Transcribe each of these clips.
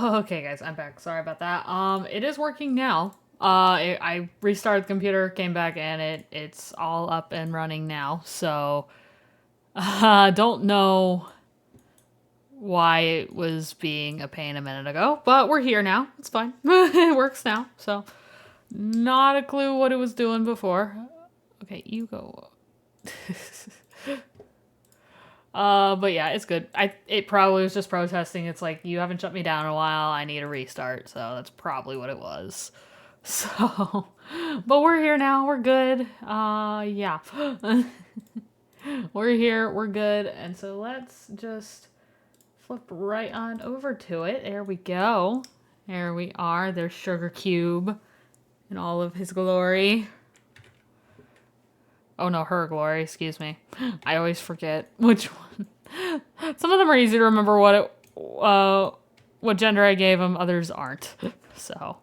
Okay, guys, I'm back. Sorry about that. It is working now. I restarted the computer, came back, and it's all up and running now. So, don't know why it was being a pain a minute ago, but we're here now. It's fine. It works now. So, not a clue what it was doing before. Okay, you go. But yeah, it's good. It probably was just protesting. It's like, you haven't shut me down in a while. I need a restart. So that's probably what it was. So, but we're here now. We're good. Yeah. We're here. We're good. And so let's just flip right on over to it. There we go. There we are. There's Sugar Cube in all of his glory. Oh no, her glory, excuse me. I always forget which one. Some of them are easy to remember what gender I gave them, others aren't. So.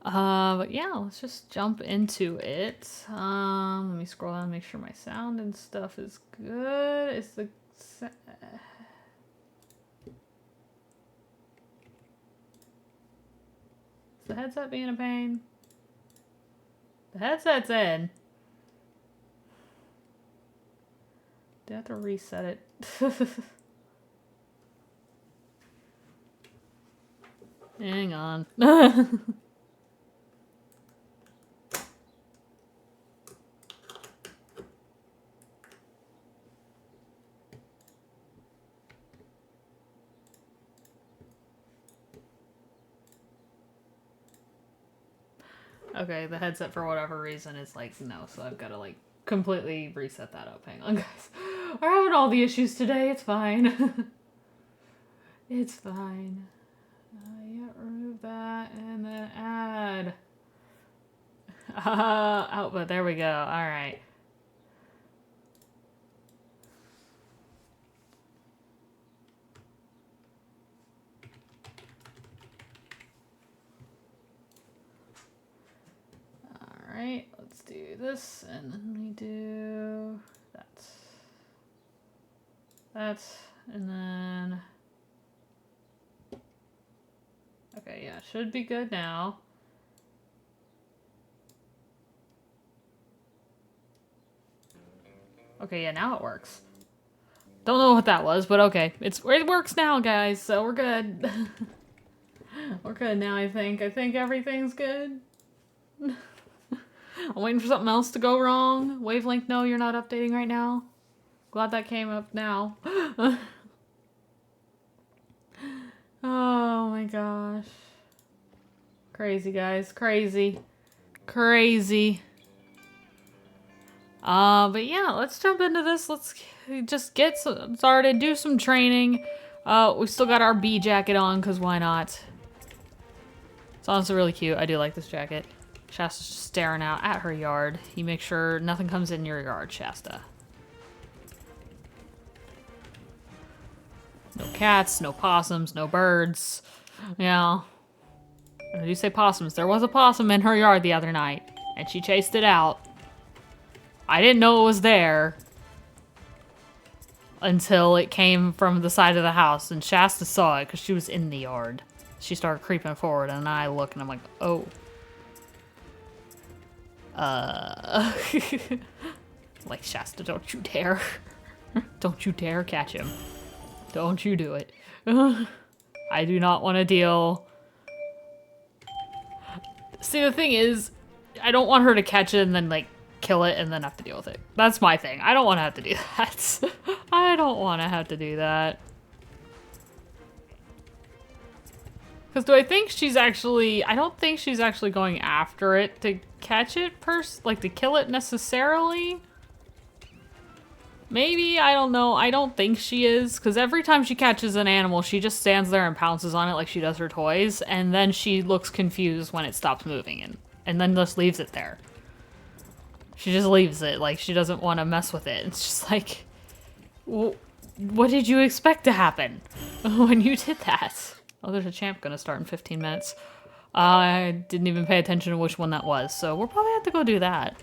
But yeah, let's just jump into it. Let me scroll down and make sure my sound and stuff is good. Is the headset being a pain? The headset's in. Do I have to reset it? Hang on. Okay, the headset for whatever reason is like, no, so I've got to like completely reset that up. Hang on, guys. We're having all the issues today. It's fine. It's fine. Yeah, remove that and then add. Output. There we go. All right. All right. Let's do this, and then we do that. That, and then. Okay, yeah, should be good now. Okay, yeah, now it works. Don't know what that was, but okay. It works now, guys, so we're good. We're good now, I think. I think everything's good. I'm waiting for something else to go wrong. Wavelength, no, you're not updating right now. Glad that came up now. Oh my gosh. Crazy, guys. Crazy. Crazy. But yeah, let's jump into this. Let's just get started, do some training. We still got our bee jacket on, because why not? It's honestly really cute. I do like this jacket. Shasta's just staring out at her yard. You make sure nothing comes in your yard, Shasta. No cats, no possums, no birds. Yeah. I do say possums. There was a possum in her yard the other night, and she chased it out. I didn't know it was there until it came from the side of the house, and Shasta saw it because she was in the yard. She started creeping forward, and I look, and I'm like, oh. Like, Shasta, don't you dare. Don't you dare catch him. Don't you do it. I do not want to deal. See, the thing is, I don't want her to catch it and then, like, kill it and then have to deal with it. That's my thing. I don't want to have to do that. I don't want to have to do that. Because do I think she's actually... I don't think she's actually going after it to catch it, like, to kill it necessarily. Maybe, I don't know. I don't think she is, because every time she catches an animal, she just stands there and pounces on it like she does her toys, and then she looks confused when it stops moving, and then just leaves it there. She just leaves it, like she doesn't want to mess with it. It's just like, well, what did you expect to happen when you did that? Oh, there's a champ gonna start in 15 minutes. I didn't even pay attention to which one that was, so we'll probably have to go do that.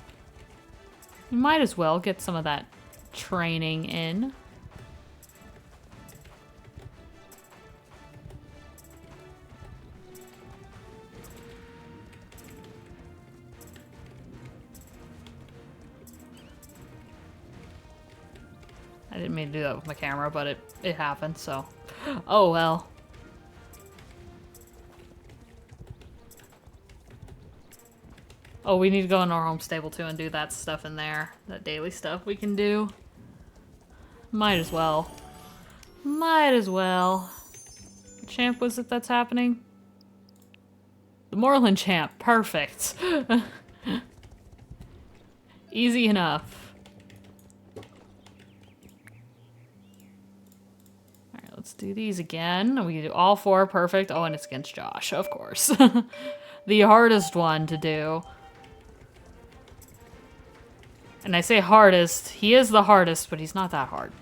We might as well get some of that training in. didn't mean to do that with my camera, but it happened, so. Oh well. Oh, we need to go in our home stable too and do that stuff in there. That daily stuff we can do. Might as well. Might as well. What champ was it that's happening? The Moreland champ. Perfect. Easy enough. Alright, let's do these again. We do all 4. Perfect. Oh, and it's against Josh, of course. The hardest one to do. And I say hardest, he is the hardest, but he's not that hard.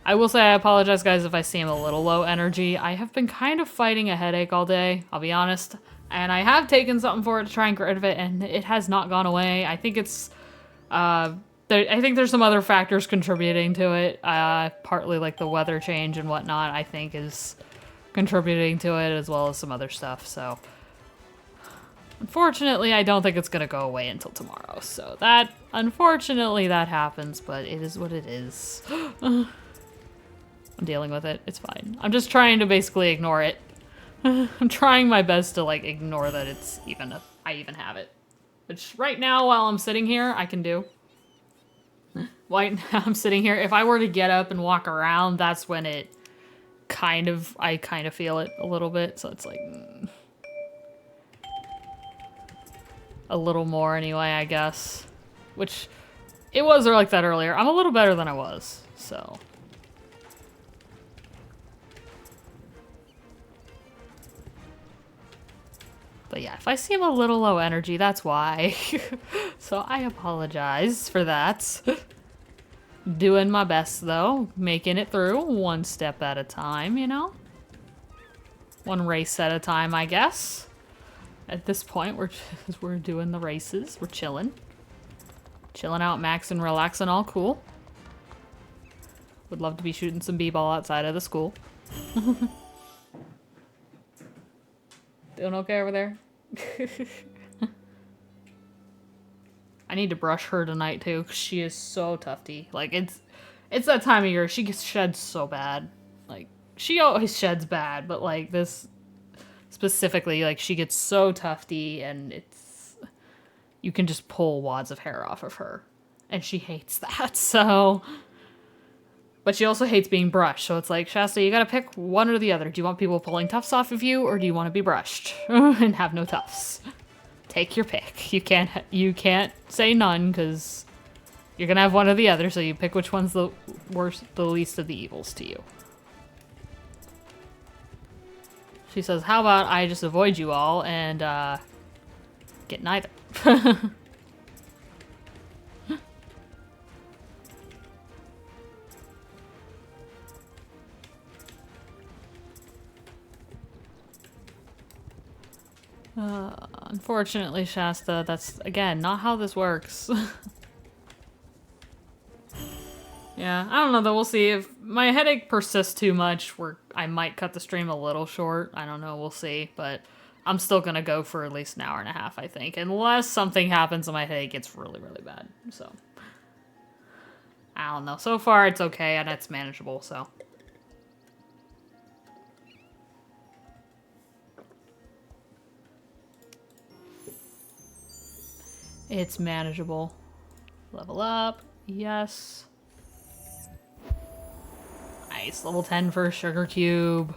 I will say I apologize, guys, if I seem a little low energy. I have been kind of fighting a headache all day, I'll be honest. And I have taken something for it to try and get rid of it, and it has not gone away. I think it's, I think there's some other factors contributing to it. Partly like the weather change and whatnot, I think is contributing to it, as well as some other stuff, so. Unfortunately, I don't think it's gonna go away until tomorrow, so that, unfortunately, that happens, but it is what it is. I'm dealing with it, it's fine. I'm just trying to basically ignore it. I'm trying my best to, like, ignore that it's even, I even have it. Which, right now, while I'm sitting here, I can do. Right now, I'm sitting here, if I were to get up and walk around, that's when it I kind of feel it a little bit, so it's like... A little more anyway, I guess. Which, it was like that earlier. I'm a little better than I was, so. But yeah, if I seem a little low energy, that's why. So I apologize for that. Doing my best though, making it through one step at a time, you know? One race at a time, I guess. At this point, we're doing the races. We're chilling. Chilling out, maxing, relaxing, all cool. Would love to be shooting some b-ball outside of the school. Doing okay over there? I need to brush her tonight too, because she is so tufty. Like, it's that time of year. She gets shed so bad. Like, she always sheds bad, but like this... Specifically, like, she gets so tufty, and it's... You can just pull wads of hair off of her. And she hates that, so... But she also hates being brushed, so it's like, Shasta, you gotta pick one or the other. Do you want people pulling tufts off of you, or do you want to be brushed? And have no tufts? Take your pick. You can't say none, because you're gonna have one or the other, so you pick which one's the worst, the least of the evils to you. She says, how about I just avoid you all and get neither. Unfortunately, Shasta, that's, again, not how this works. Yeah, I don't know though, we'll see. If my headache persists too much, I might cut the stream a little short. I don't know, we'll see. But I'm still gonna go for at least an hour and a half, I think. Unless something happens and my headache gets really, really bad. So, I don't know. So far, it's okay and it's manageable, so. It's manageable. Level up, yes. Nice, level 10 for a sugar cube.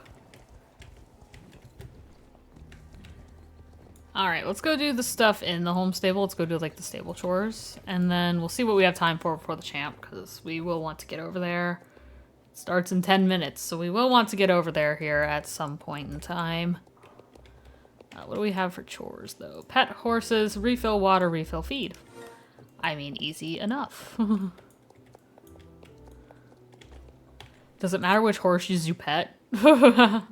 Alright, let's go do the stuff in the home stable. Let's go do like the stable chores. And then we'll see what we have time for before the champ, because we will want to get over there. It starts in 10 minutes, so we will want to get over there here at some point in time. What do we have for chores, though? Pet horses, refill water, refill feed. I mean, easy enough. Does it matter which horses you pet? Nope,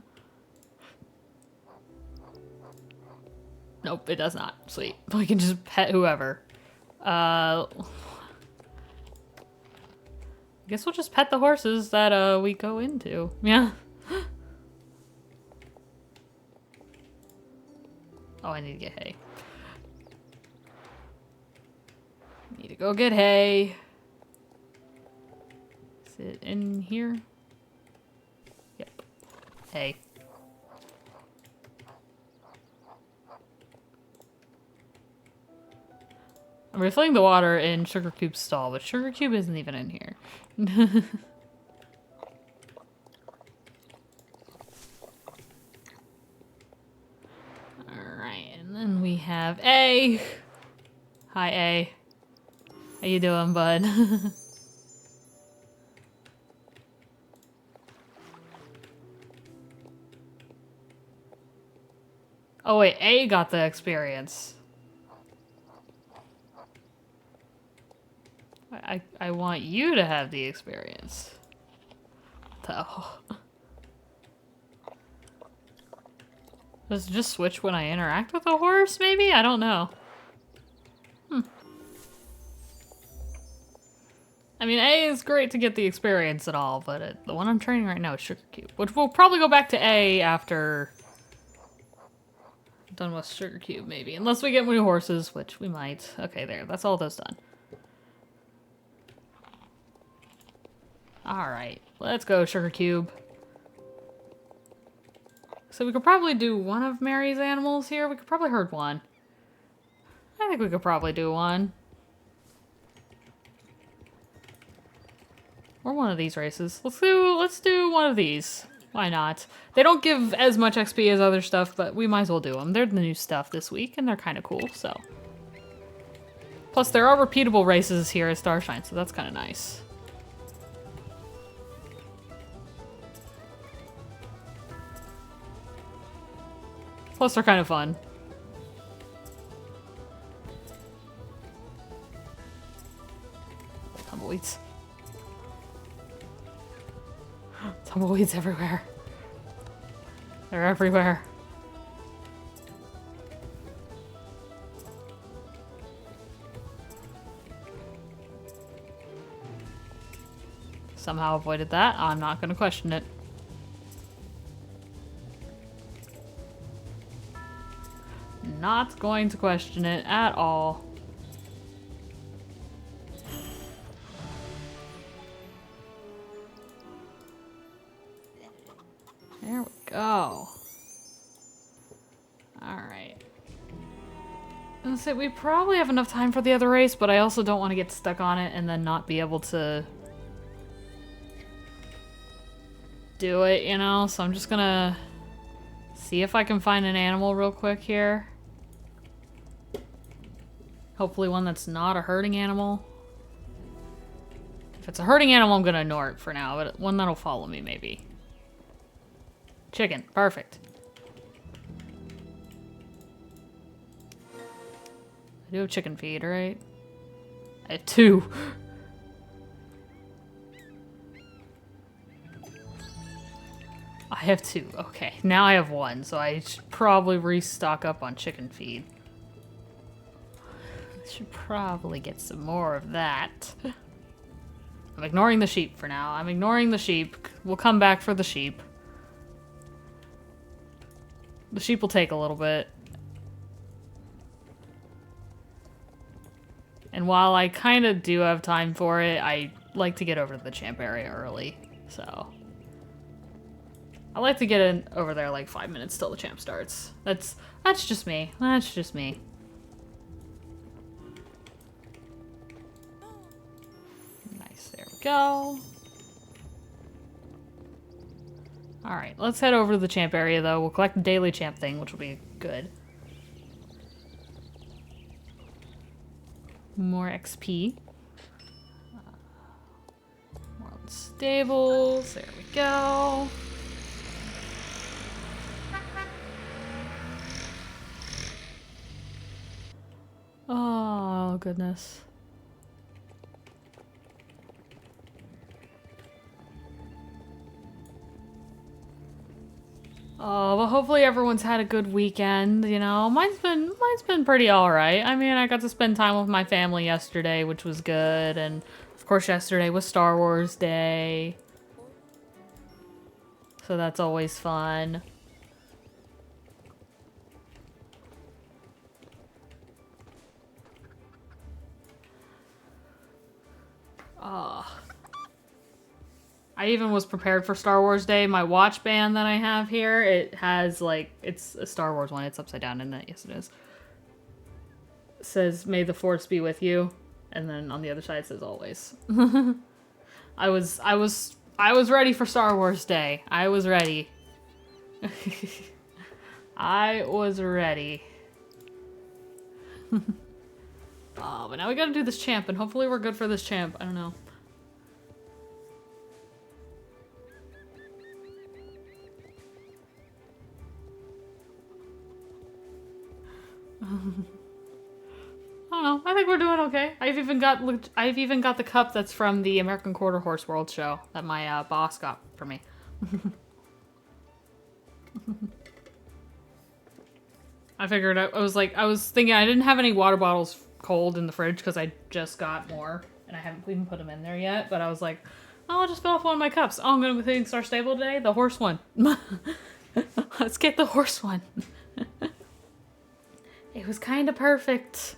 it does not. Sweet. We can just pet whoever. I guess we'll just pet the horses that we go into. Yeah. Oh, I need to get hay. Need to go get hay. Is it in here? Yep. Hay. I'm refilling the water in Sugar Cube's stall, but Sugar Cube isn't even in here. Alright, and then we have A. Hi, A. How you doing, bud? Oh wait, A got the experience. I want you to have the experience. Though. Does it just switch when I interact with a horse, maybe? I don't know. I mean, A is great to get the experience and all, but the one I'm training right now is Sugar Cube, which we'll probably go back to A after I'm done with Sugar Cube, maybe. Unless we get new horses, which we might. Okay, there. That's all those done. Alright, let's go, Sugar Cube. So we could probably do one of Mary's animals here. We could probably herd one. I think we could probably do one. Or one of these races. Let's do one of these. Why not? They don't give as much XP as other stuff, but we might as well do them. They're the new stuff this week, and they're kind of cool, so. Plus, there are repeatable races here at Starshine, so that's kind of nice. Plus, they're kind of fun. Tumbleweeds. Tumbleweeds everywhere. They're everywhere. Somehow avoided that. I'm not going to question it. Not going to question it at all. There we go. Alright. Let's say we probably have enough time for the other race, but I also don't want to get stuck on it and then not be able to do it, you know? So I'm just gonna see if I can find an animal real quick here. Hopefully one that's not a herding animal. If it's a herding animal, I'm gonna ignore it for now, but one that'll follow me, maybe. Chicken. Perfect. I do have chicken feed, right? I have 2. I have 2. Okay, now I have 1, so I should probably restock up on chicken feed. I should probably get some more of that. I'm ignoring the sheep for now. I'm ignoring the sheep. We'll come back for the sheep. The sheep will take a little bit. And while I kind of do have time for it, I like to get over to the champ area early, so. I like to get in over there like 5 minutes till the champ starts. That's just me. That's just me. Nice, there we go. Alright, let's head over to the champ area though. We'll collect the daily champ thing, which will be good. More XP. More on stables. There we go. Oh, goodness. Oh, but hopefully everyone's had a good weekend, you know. Mine's been pretty alright. I mean, I got to spend time with my family yesterday, which was good, and of course yesterday was Star Wars Day. So that's always fun. I even was prepared for Star Wars Day. My watch band that I have here, it has like, it's a Star Wars one. It's upside down, isn't it? Yes, it is. It says, "May the Force be with you," and then on the other side it says, "Always." I was ready for Star Wars Day. I was ready. I was ready. Oh, but now we gotta do this champ, and hopefully we're good for this champ. I don't know. I don't know. I think we're doing okay. I've even got the cup that's from the American Quarter Horse World Show that my boss got for me. I figured I was thinking I didn't have any water bottles cold in the fridge because I just got more and I haven't even put them in there yet. But I was like, oh, I'll just fill up one of my cups. Oh, I'm going to be Star Stable today. The horse one. Let's get the horse one. It was kind of perfect.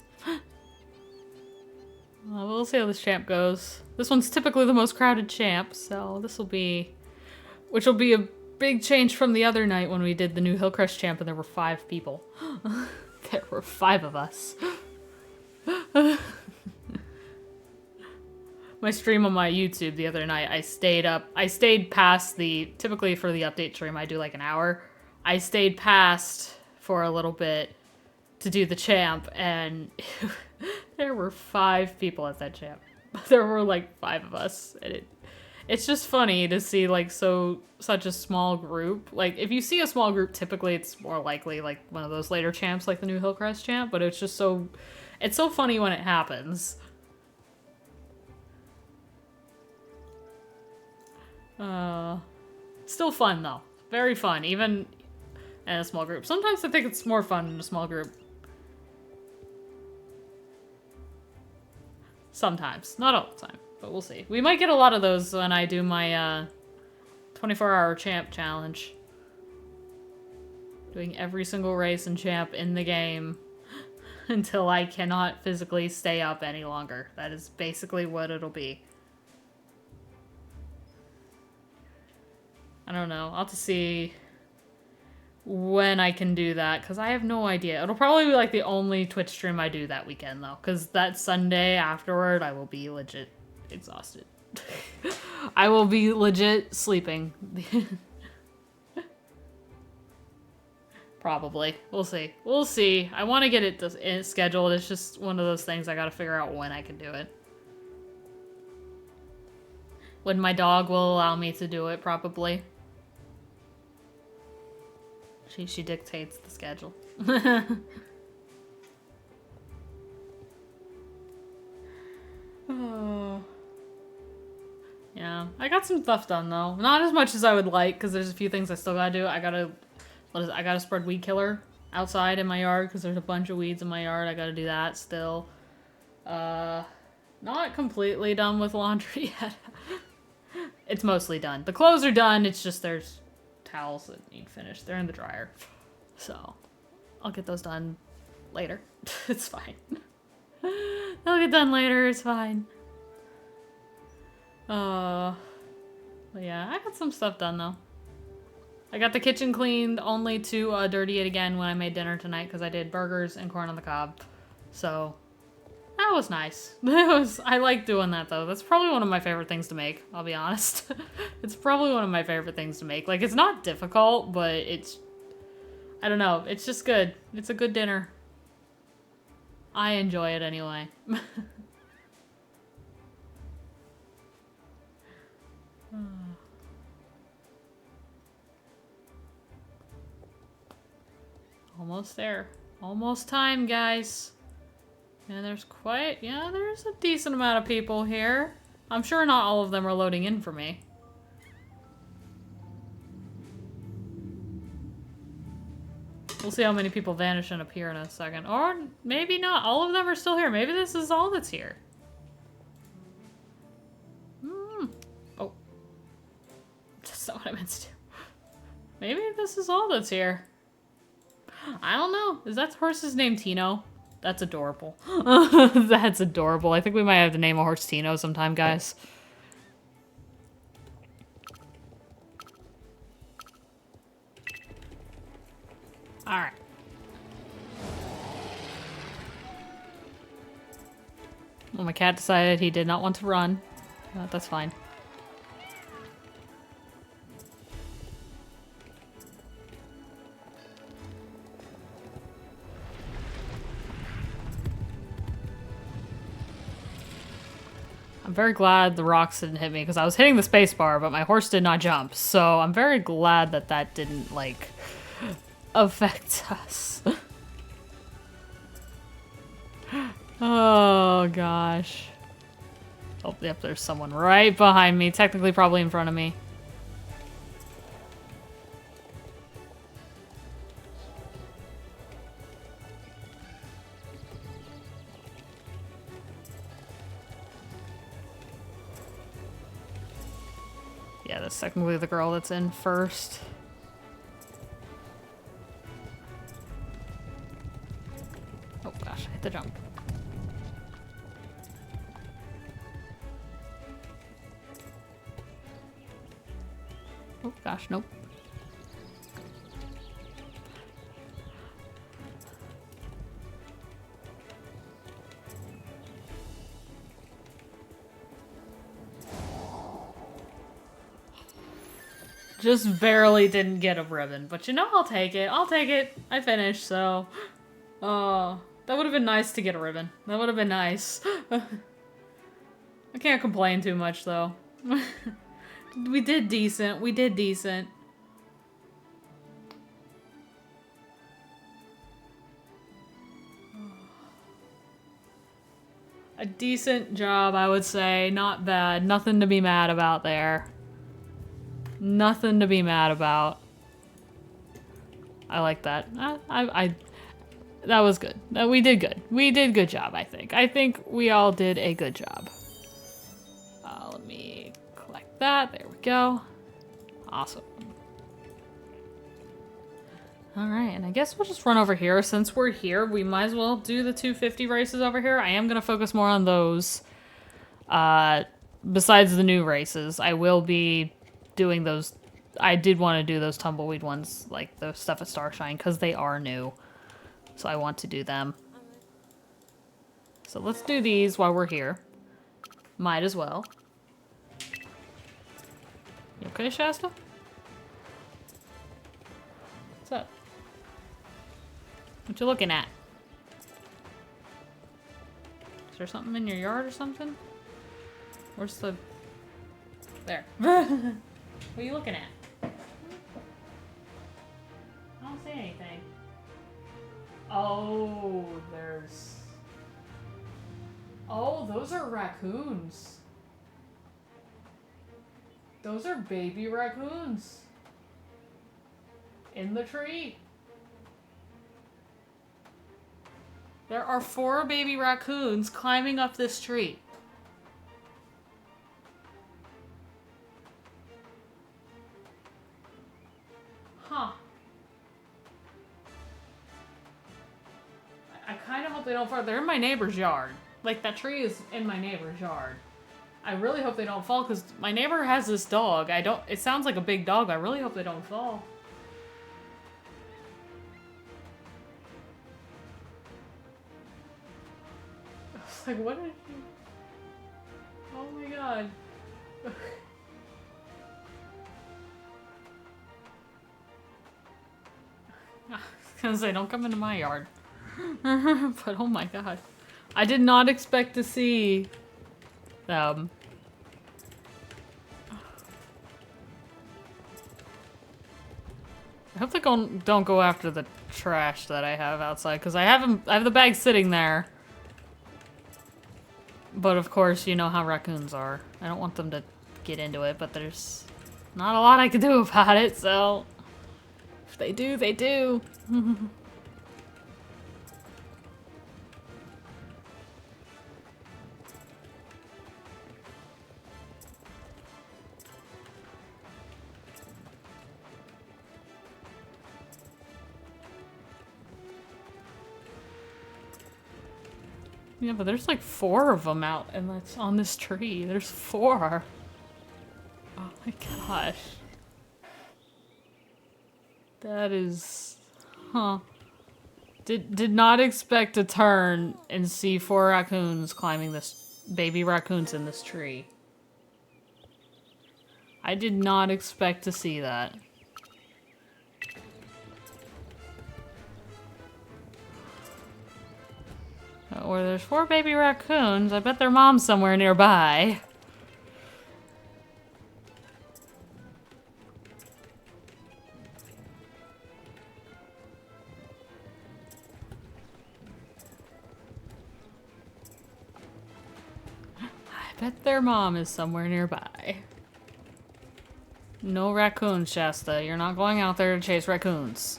Well, we'll see how this champ goes. This one's typically the most crowded champ, so which will be a big change from the other night when we did the new Hillcrest champ and there were 5 people. There were 5 of us. My stream on my YouTube the other night, I stayed past typically for the update stream I do like an hour. I stayed past for a little bit to do the champ, and there were 5 people at that champ. There were like 5 of us, and it's just funny to see like such a small group. Like if you see a small group, typically it's more likely like one of those later champs like the new Hillcrest champ, but it's so funny when it happens. Still fun though. Very fun, even in a small group. Sometimes I think it's more fun in a small group. Sometimes. Not all the time, but we'll see. We might get a lot of those when I do my 24-hour champ challenge. Doing every single race and champ in the game until I cannot physically stay up any longer. That is basically what it'll be. I don't know. I'll have to see when I can do that, because I have no idea. It'll probably be like the only Twitch stream I do that weekend though, because that Sunday afterward I will be legit exhausted. I will be legit sleeping. Probably. We'll see. We'll see. I want to get it scheduled. It's just one of those things I gotta figure out when I can do it. When my dog will allow me to do it, probably. She dictates the schedule. Oh. Yeah, I got some stuff done though. Not as much as I would like, because there's a few things I still gotta do. I gotta spread weed killer outside in my yard, because there's a bunch of weeds in my yard. I gotta do that still. Not completely done with laundry yet. It's mostly done. The clothes are done, it's just there's towels that need finished. They're in the dryer. So, I'll get those done later. It's fine. They'll get done later, it's fine. But yeah, I got some stuff done though. I got the kitchen cleaned only to dirty it again when I made dinner tonight, because I did burgers and corn on the cob. So, that was nice. I like doing that though. That's probably one of my favorite things to make, I'll be honest. It's probably one of my favorite things to make. Like, it's not difficult, but I don't know, it's just good. It's a good dinner. I enjoy it anyway. Almost there. Almost time, guys. And there's there's a decent amount of people here. I'm sure not all of them are loading in for me. We'll see how many people vanish and appear in a second. Or maybe not. All of them are still here. Maybe this is all that's here. Oh. That's not what I meant to do. Maybe this is all that's here. I don't know. Is that horse's name Tino? That's adorable. That's adorable. I think we might have to name a horse Tino sometime, guys. Alright. Well, my cat decided he did not want to run. That's fine. I'm very glad the rocks didn't hit me because I was hitting the space bar, but my horse did not jump. So I'm very glad that that didn't, like, affect us. Oh, gosh. Oh, yep, there's someone right behind me. Technically, probably in front of me. Yeah, that's technically the girl that's in first. Oh gosh, I hit the jump. Oh gosh, nope. Just barely didn't get a ribbon, but you know, I'll take it. I'll take it. I finished, so. Oh, that would have been nice to get a ribbon. That would have been nice. I can't complain too much, though. We did decent. We did decent. A decent job, I would say. Not bad. Nothing to be mad about there. Nothing to be mad about. I like that. That was good. We did good. We did good job, I think. I think we all did a good job. Let me collect that. There we go. Awesome. Alright, and I guess we'll just run over here. Since we're here, we might as well do the 250 races over here. I am going to focus more on those. Besides the new races, I will be doing those. I did want to do those tumbleweed ones, like the stuff at Starshine, because they are new. So I want to do them. So let's do these while we're here. Might as well. You okay, Shasta? What's up? What you looking at? Is there something in your yard or something? Where's the... There. What are you looking at? I don't see anything. Oh, there's... Oh, those are raccoons. Those are baby raccoons. In the tree. There are 4 baby raccoons climbing up this tree. Huh. I kind of hope they don't fall. They're in my neighbor's yard. Like, that tree is in my neighbor's yard. I really hope they don't fall, because my neighbor has this dog. It sounds like a big dog. I really hope they don't fall. I was like, what did you... Oh my god. I was gonna say, don't come into my yard. But oh my god. I did not expect to see them. I hope they don't go after the trash that I have outside, because I have the bag sitting there. But of course, you know how raccoons are. I don't want them to get into it, but there's not a lot I can do about it, so if they do, they do. Yeah, but there's like 4 of them out, and that's on this tree. There's 4. Oh my gosh. That is... Huh. Did not expect to turn and see 4 raccoons climbing this... baby raccoons in this tree. I did not expect to see that. Where there's 4 baby raccoons, I bet their mom's somewhere nearby. I bet their mom is somewhere nearby. No raccoons, Shasta. You're not going out there to chase raccoons.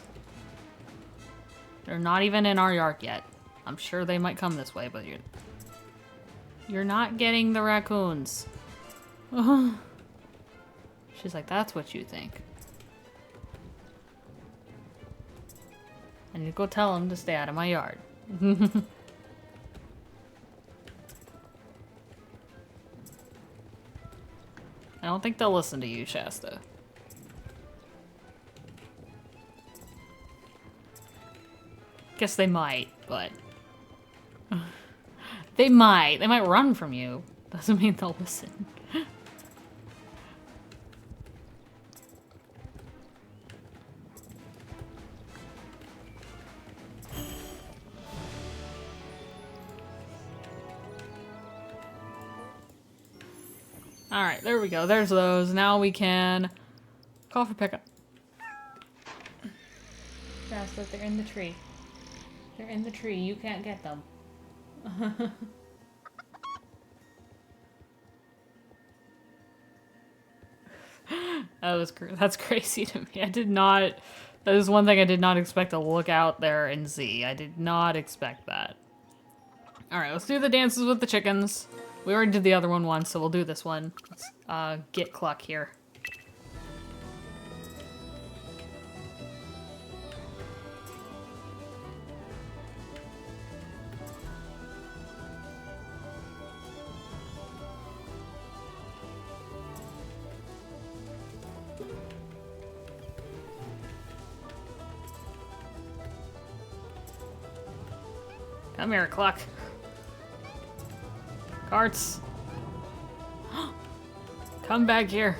They're not even in our yard yet. I'm sure they might come this way, but you're not getting the raccoons. She's like, that's what you think. I need to go tell them to stay out of my yard. I don't think they'll listen to you, Shasta. Guess they might, but... They might. They might run from you. Doesn't mean they'll listen. Alright, there we go. There's those. Now we can call for pickup. Shasta, they're in the tree. They're in the tree. You can't get them. That's crazy to me. I did not... That is one thing I did not expect to look out there and see. I did not expect that. Alright, let's do the dances with the chickens. We already did the other one once, so we'll do this one. Let's get Cluck here. Come here, Cluck. Carts. Come back here.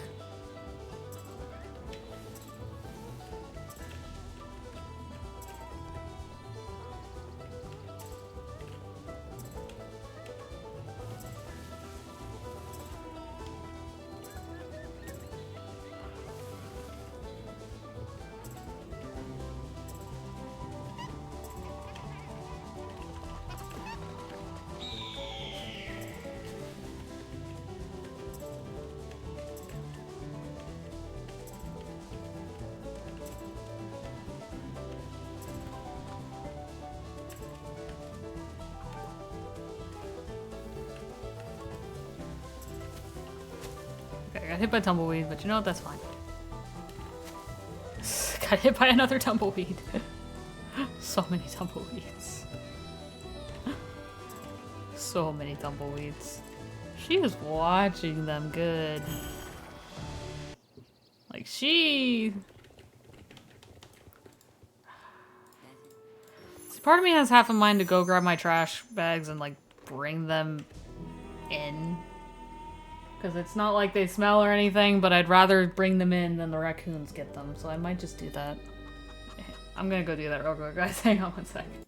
Okay, I got hit by tumbleweed, but you know what? That's fine. Got hit by another tumbleweed. So many tumbleweeds. So many tumbleweeds. She is watching them good. Like, she... See, part of me has half a mind to go grab my trash bags and, like, bring them in. Because it's not like they smell or anything, but I'd rather bring them in than the raccoons get them. So I might just do that. I'm gonna go do that real quick, guys. Hang on one second.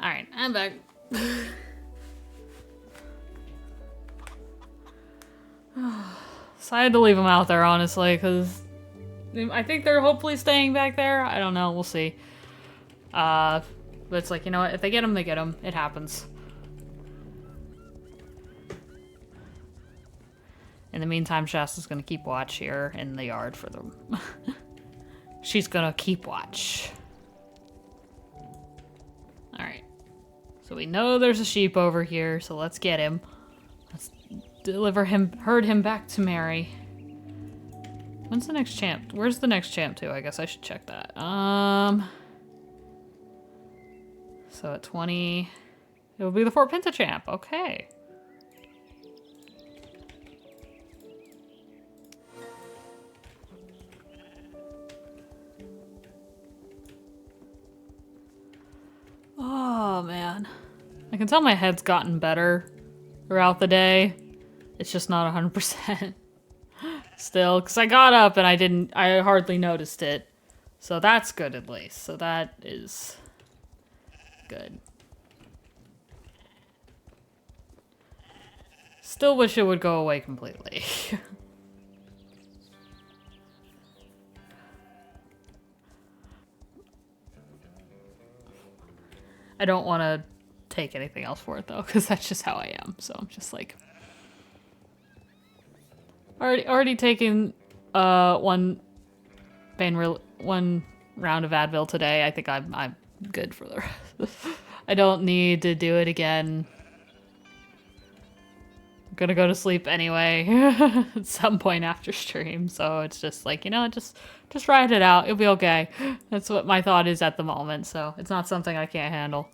Alright, I'm back. So I had to leave them out there, honestly, because I think they're hopefully staying back there. I don't know. We'll see. But it's like, you know what? If they get them, they get them. It happens. In the meantime, Shasta's gonna keep watch here in the yard for them. She's gonna keep watch. Alright. So we know there's a sheep over here, so let's get him. Let's herd him back to Mary. When's the next champ? Where's the next champ to? I guess I should check that. So at 20, it will be the Fort Pinta champ. Okay. Oh man, I can tell my head's gotten better throughout the day. It's just not 100% still, because I got up and I hardly noticed it. So that's good at least. So that is good. Still wish it would go away completely. I don't want to take anything else for it though, because that's just how I am. So I'm just like, already taken one round of Advil today. I think I'm good for the rest. I don't need to do it again. I'm gonna go to sleep anyway at some point after stream, so it's just like, you know, just ride it out. It'll be okay. That's what my thought is at the moment, so it's not something I can't handle.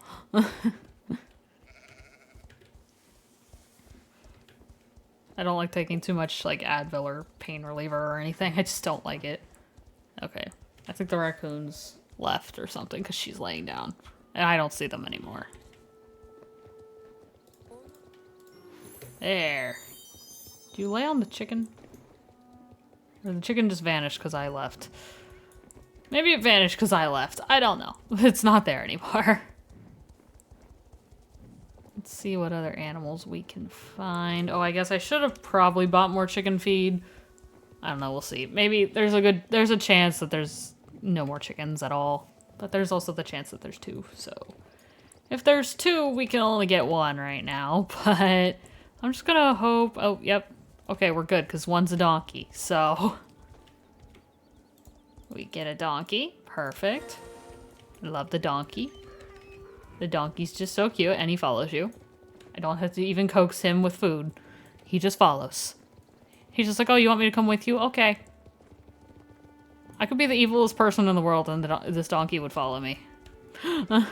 I don't like taking too much like Advil or pain reliever or anything. I just don't like it. Okay. I think the raccoon's left or something because she's laying down. And I don't see them anymore. There. Do you lay on the chicken? Or the chicken just vanished because I left? Maybe it vanished because I left. I don't know. It's not there anymore. Let's see what other animals we can find. Oh, I guess I should have probably bought more chicken feed. I don't know, we'll see. Maybe there's a chance that there's no more chickens at all. But there's also the chance that there's 2, so. If there's 2, we can only get 1 right now, but I'm just gonna hope, oh, yep. Okay, we're good, because 1's a donkey, so. We get a donkey, perfect. I love the donkey. The donkey's just so cute, and he follows you. I don't have to even coax him with food. He just follows. He's just like, oh, you want me to come with you? Okay. I could be the evilest person in the world, and this donkey would follow me. At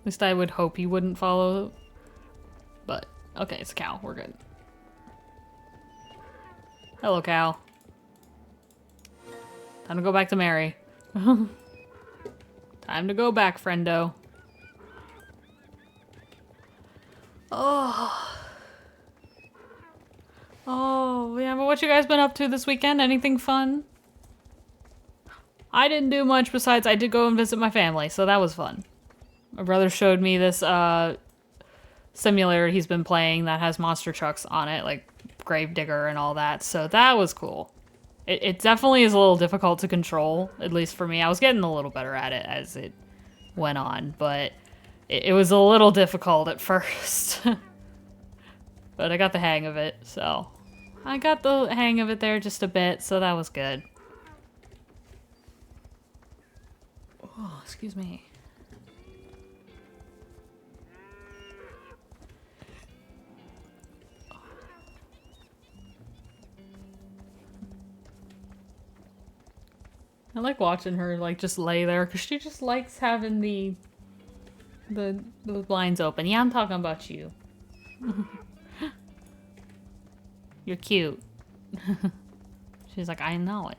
least I would hope he wouldn't follow. But, okay, it's a cow. We're good. Hello, cow. Time to go back to Mary. Time to go back, friendo. Oh. Oh, yeah, but what you guys been up to this weekend? Anything fun? I didn't do much besides I did go and visit my family, so that was fun. My brother showed me this simulator he's been playing that has monster trucks on it, like Gravedigger and all that, so that was cool. It definitely is a little difficult to control, at least for me. I was getting a little better at it as it went on, but it was a little difficult at first. But I got the hang of it, so. I got the hang of it there just a bit, so that was good. Oh, excuse me. I like watching her like just lay there because she just likes having the blinds open. Yeah, I'm talking about you. You're cute. She's like, I know it.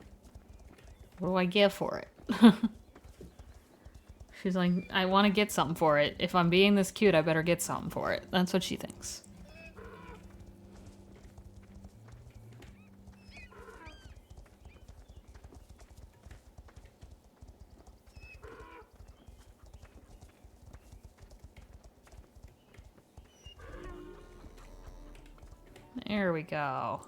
What do I get for it? She's like, I want to get something for it. If I'm being this cute, I better get something for it. That's what she thinks. There we go.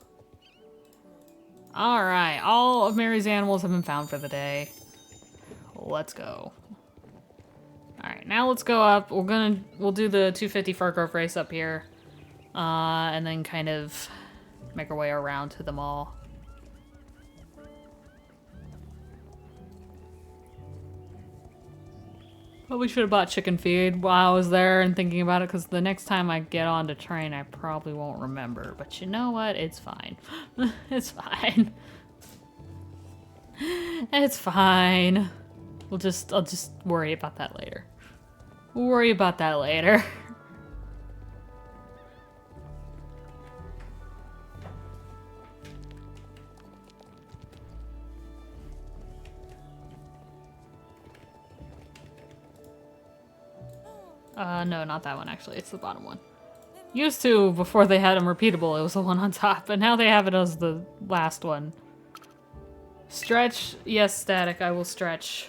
Alright, all of Mary's animals have been found for the day. Let's go. Alright, now let's go up. We'll do the 250 Fir Grove race up here. And then kind of make our way around to the mall. Probably should have bought chicken feed while I was there and thinking about it, because the next time I get on the train, I probably won't remember. But you know what? It's fine. It's fine. It's fine. I'll just worry about that later. We'll worry about that later. No, not that one, actually. It's the bottom one. Used to, before they had them repeatable, it was the one on top, but now they have it as the last one. Stretch. Yes, Static, I will stretch.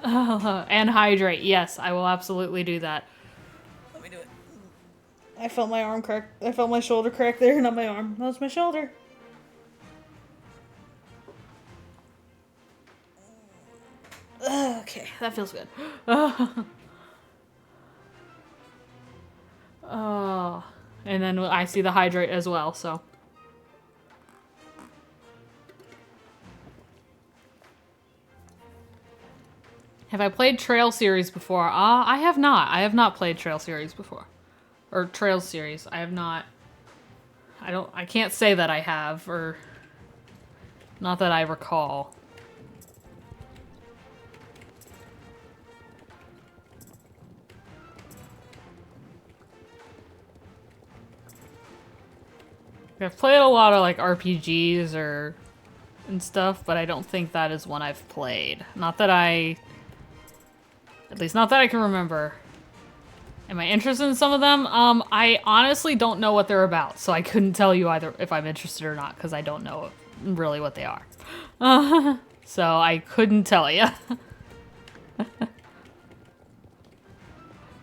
And hydrate. Yes, I will absolutely do that. Let me do it. I felt my arm crack. I felt my shoulder crack there, not my arm. That was my shoulder. Okay, that feels good. Oh, and then I see the hydrate as well, so. Have I played Trail Series before? I have not. I have not played Trail Series before. Or Trail Series. I have not. I can't say that I have, or not that I recall. I've played a lot of like RPGs and stuff, but I don't think that is one I've played. Not that at least not that I can remember. Am I interested in some of them? I honestly don't know what they're about, so I couldn't tell you either if I'm interested or not, because I don't know really what they are. So I couldn't tell you.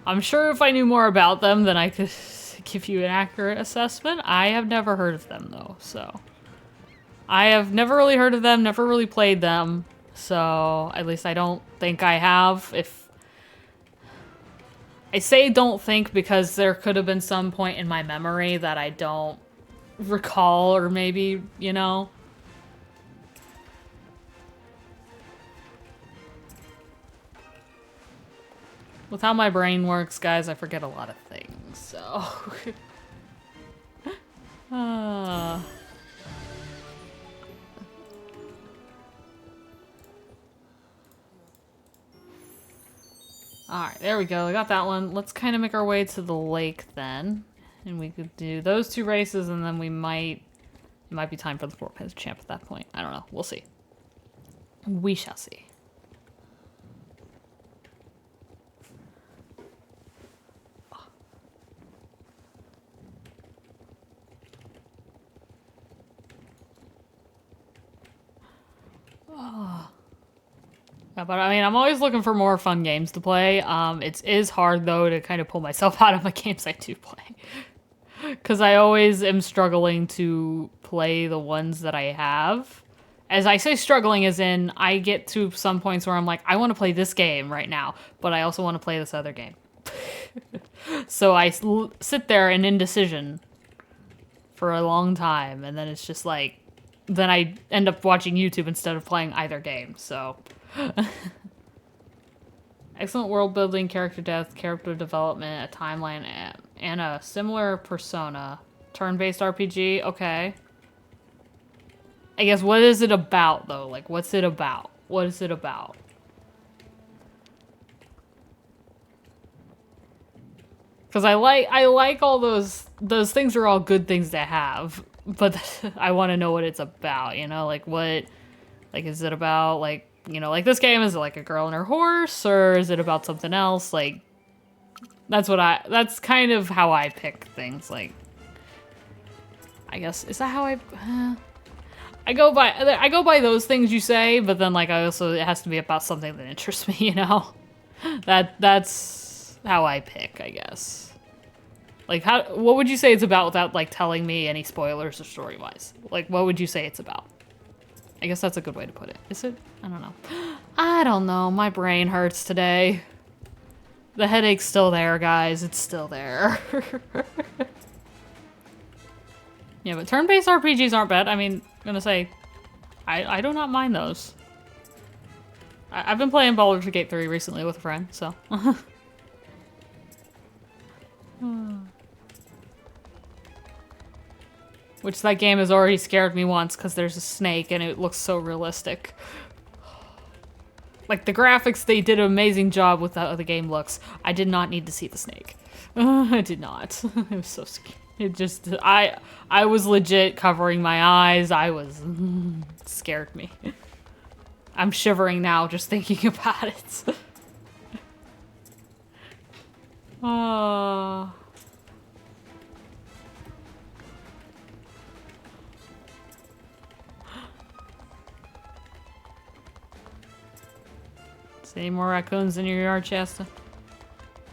I'm sure if I knew more about them, then I could give you an accurate assessment. I have never heard of them though, so I have never really heard of them, never really played them, so at least I don't think I have. If I say don't think, because there could have been some point in my memory that I don't recall, or maybe, you know. With how my brain works, guys, I forget a lot of things, so. Alright, there we go. I got that one. Let's kind of make our way to the lake then. And we could do those two races, and then it might be time for the 4-pin champ at that point. I don't know. We'll see. We shall see. Yeah, but I mean, I'm always looking for more fun games to play. It is hard, though, to kind of pull myself out of the games I do play. Because I always am struggling to play the ones that I have. As I say struggling as in, I get to some points where I'm like, I want to play this game right now, but I also want to play this other game. So I sit there in indecision for a long time, and then it's just like, then I end up watching YouTube instead of playing either game, so. Excellent world building, character depth, character development, a timeline, and a similar persona. Turn-based RPG? Okay. I guess, what is it about, though? Like, what's it about? What is it about? Because I like all those things are all good things to have, but I want to know what it's about, you know? Like, what, like, is it about, like, you know, like this game, is it like a girl and her horse, or is it about something else? Like, that's kind of how I pick things, like, I guess, is that how I go by those things you say, but then, like, it has to be about something that interests me, you know? That's how I pick, I guess. Like, what would you say it's about without, like, telling me any spoilers or story-wise? Like, what would you say it's about? I guess that's a good way to put it. Is it? I don't know. I don't know. My brain hurts today. The headache's still there, guys. It's still there. Yeah, but turn-based RPGs aren't bad. I mean, I'm gonna say, I do not mind those. I've been playing Baldur's Gate 3 recently with a friend, so. Which that game has already scared me once because there's a snake and it looks so realistic. Like, the graphics, they did an amazing job with how the game looks. I did not need to see the snake. I did not. It was so scary. It just, I was legit covering my eyes. I was, scared me. I'm shivering now just thinking about it. Oh. See any more raccoons in your yard, Shasta?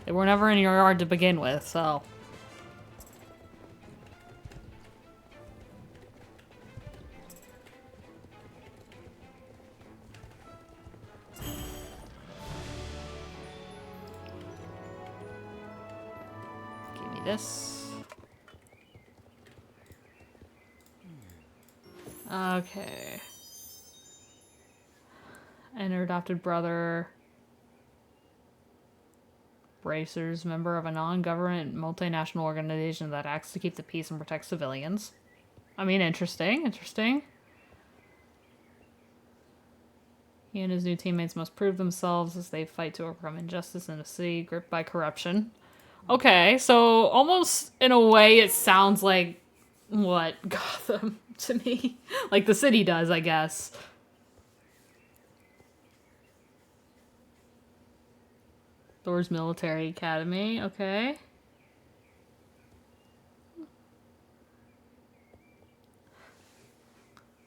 They were never in your yard to begin with, so. Give me this. Okay. And her adopted brother, Bracers, member of a non-government multinational organization that acts to keep the peace and protect civilians. I mean, interesting, interesting. He and his new teammates must prove themselves as they fight to overcome injustice in a city gripped by corruption. Okay, so almost in a way it sounds like what Gotham to me. Like the city does, I guess. Thor's Military Academy, okay.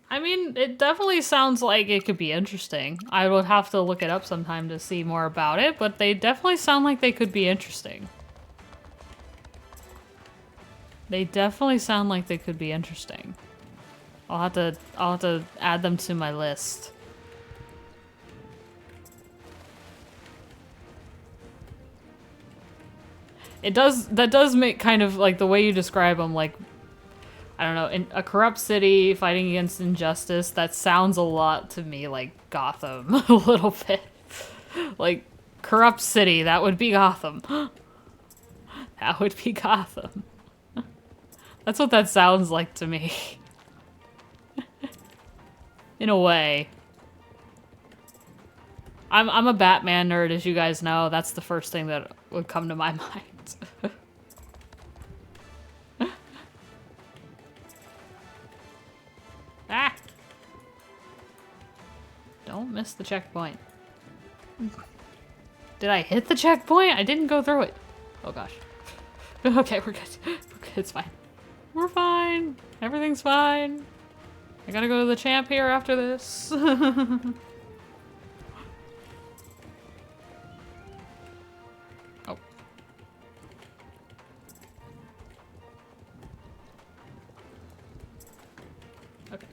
I mean, it definitely sounds like it could be interesting. I would have to look it up sometime to see more about it, but they definitely sound like they could be interesting. They definitely sound like they could be interesting. I'll have to add them to my list. That does make kind of like the way you describe them, like, I don't know, in a corrupt city fighting against injustice, that sounds a lot to me like Gotham, a little bit. Like, corrupt city, that would be Gotham. That would be Gotham. That's what that sounds like to me. In a way. I'm a Batman nerd, as you guys know. That's the first thing that would come to my mind. Ah! Don't miss the checkpoint. Did I hit the checkpoint? I didn't go through it. Oh gosh. Okay, we're good. We're good. It's fine. We're fine. Everything's fine. I gotta go to the champ here after this. Oh. Okay.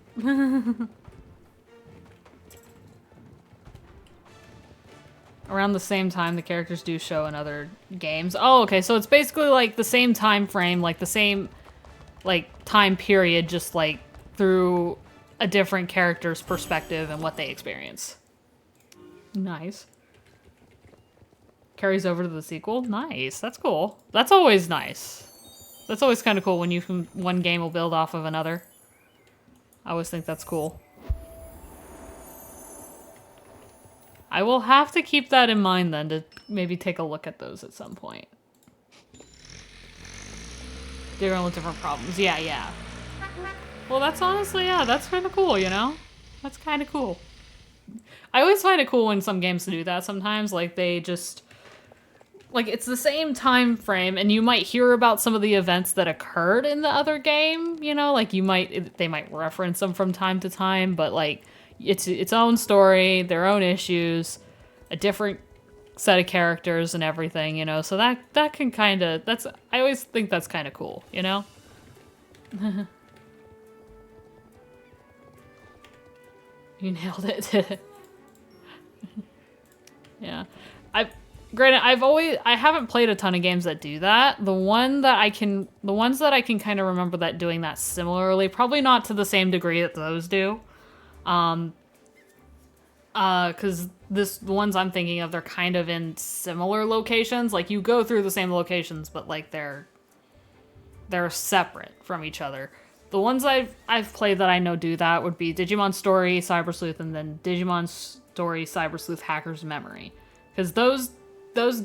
Around the same time the characters do show in other games. Oh, okay, so it's basically like the same time frame, like the same like time period, just like through a different character's perspective and what they experience. Nice. Carries over to the sequel. Nice. That's cool. That's always nice. That's always kind of cool when one game will build off of another. I always think that's cool. I will have to keep that in mind then to maybe take a look at those at some point. Dealing with different problems. Yeah, yeah. Well, that's honestly, yeah, that's kind of cool, you know? That's kind of cool. I always find it cool when some games do that sometimes. Like, they just... Like, it's the same time frame, and you might hear about some of the events that occurred in the other game, you know? Like, they might reference them from time to time, but, like, it's its own story, their own issues, a different set of characters and everything, you know, so that can kind of, I always think that's kind of cool, you know? You nailed it. Yeah. Granted, I haven't played a ton of games that do that. The ones that I can kind of remember that doing that similarly, probably not to the same degree that those do. Because the ones I'm thinking of, they're kind of in similar locations. Like, you go through the same locations, but like they're separate from each other. The ones I've played that I know do that would be Digimon Story, Cyber Sleuth, and then Digimon Story, Cyber Sleuth, Hacker's Memory. Because those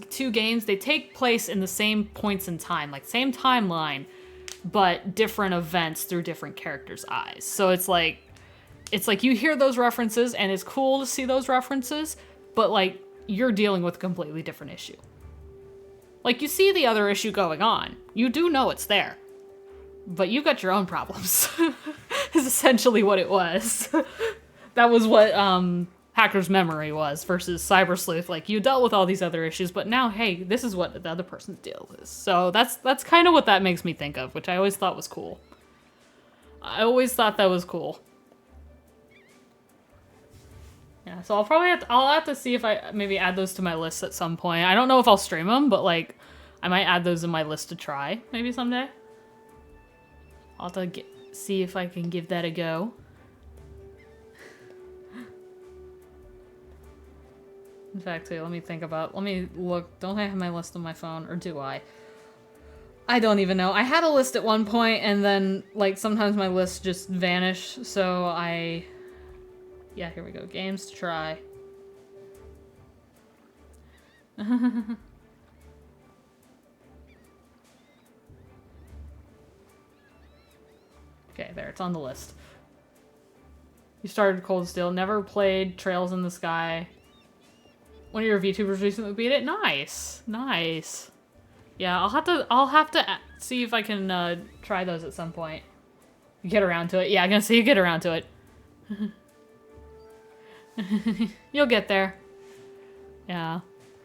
two games, they take place in the same points in time, like same timeline, but different events through different characters' eyes. So it's like you hear those references and it's cool to see those references, but like you're dealing with a completely different issue. Like, you see the other issue going on. You do know it's there. But you got your own problems, is essentially what it was. That was what Hacker's Memory was versus Cyber Sleuth. Like, you dealt with all these other issues, but now, hey, this is what the other person's deal is. So that's kind of what that makes me think of, which I always thought was cool. I always thought that was cool. Yeah, so I'll have to see if I maybe add those to my list at some point. I don't know if I'll stream them, but like, I might add those in my list to try maybe someday. I'll have to see if I can give that a go. In fact, wait, let me look. Don't I have my list on my phone, or do I? I don't even know. I had a list at one point, and then, like, sometimes my lists just vanish, so yeah, here we go. Games to try. Okay, there, it's on the list. You started Cold Steel, never played Trails in the Sky. One of your VTubers recently beat it? Nice. Nice. Yeah, I'll have to see if I can try those at some point. Get around to it. Yeah, I'm gonna say you get around to it. You'll get there. Yeah.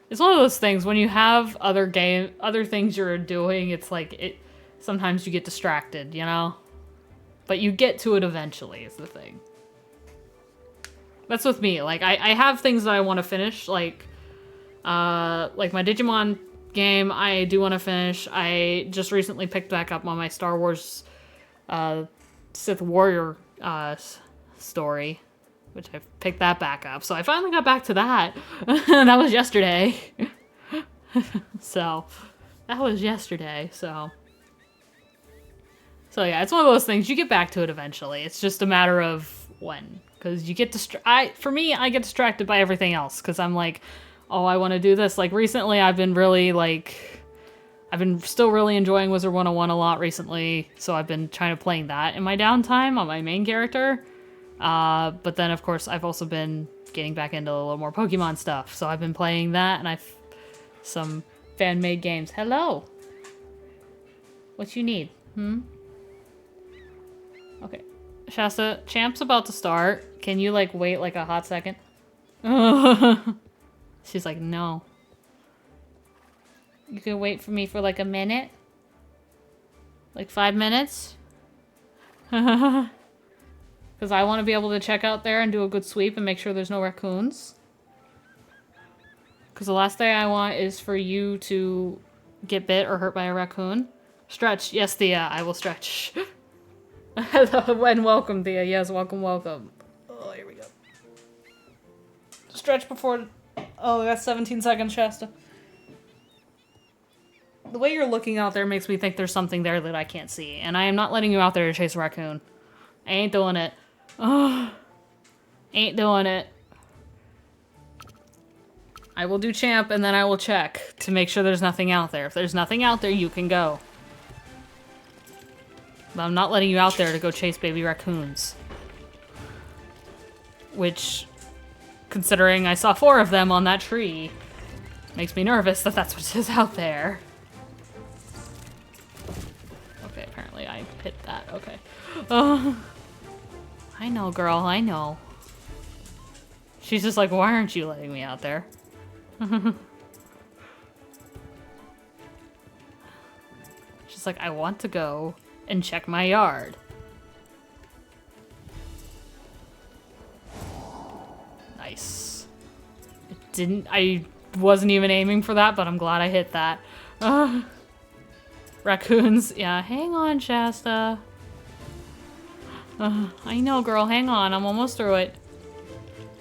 It's one of those things, when you have other things you're doing, it's like, sometimes you get distracted, you know? But you get to it eventually, is the thing. That's with me. Like, I have things that I want to finish, like my Digimon game, I do want to finish. I just recently picked back up on my Star Wars Sith Warrior story, which I picked that back up. So I finally got back to that. That was yesterday. So, that was yesterday, so yeah, it's one of those things, you get back to it eventually. It's just a matter of when. Because you get for me, I get distracted by everything else. Because I'm like, oh, I want to do this. Like, recently, I've been still really enjoying Wizard 101 a lot recently. So I've been trying to playing that in my downtime on my main character. But then, of course, I've also been getting back into a little more Pokemon stuff. So I've been playing that, and some fan-made games. Hello! What you need? Okay. Shasta, Champ's about to start. Can you, like, wait, like, a hot second? She's like, no. You could wait for me for, like, a minute? Like, 5 minutes? Because I want to be able to check out there and do a good sweep and make sure there's no raccoons. Because the last thing I want is for you to get bit or hurt by a raccoon. Stretch. Yes, Thea, I will stretch. Hello and welcome, Thea. Yes, welcome, welcome. Oh, here we go. Stretch before... Oh, that's 17 seconds, Shasta. The way you're looking out there makes me think there's something there that I can't see. And I am not letting you out there to chase a raccoon. I ain't doing it. Oh, ain't doing it. I will do Champ, and then I will check to make sure there's nothing out there. If there's nothing out there, you can go. But I'm not letting you out there to go chase baby raccoons. Which, considering I saw 4 of them on that tree, makes me nervous that that's what is out there. Okay, apparently I hit that. Okay. I know, girl, I know. She's just like, why aren't you letting me out there? She's like, I want to go and check my yard. Nice. I wasn't even aiming for that, but I'm glad I hit that. Raccoons. Yeah, hang on, Shasta. I know, girl, hang on. I'm almost through it.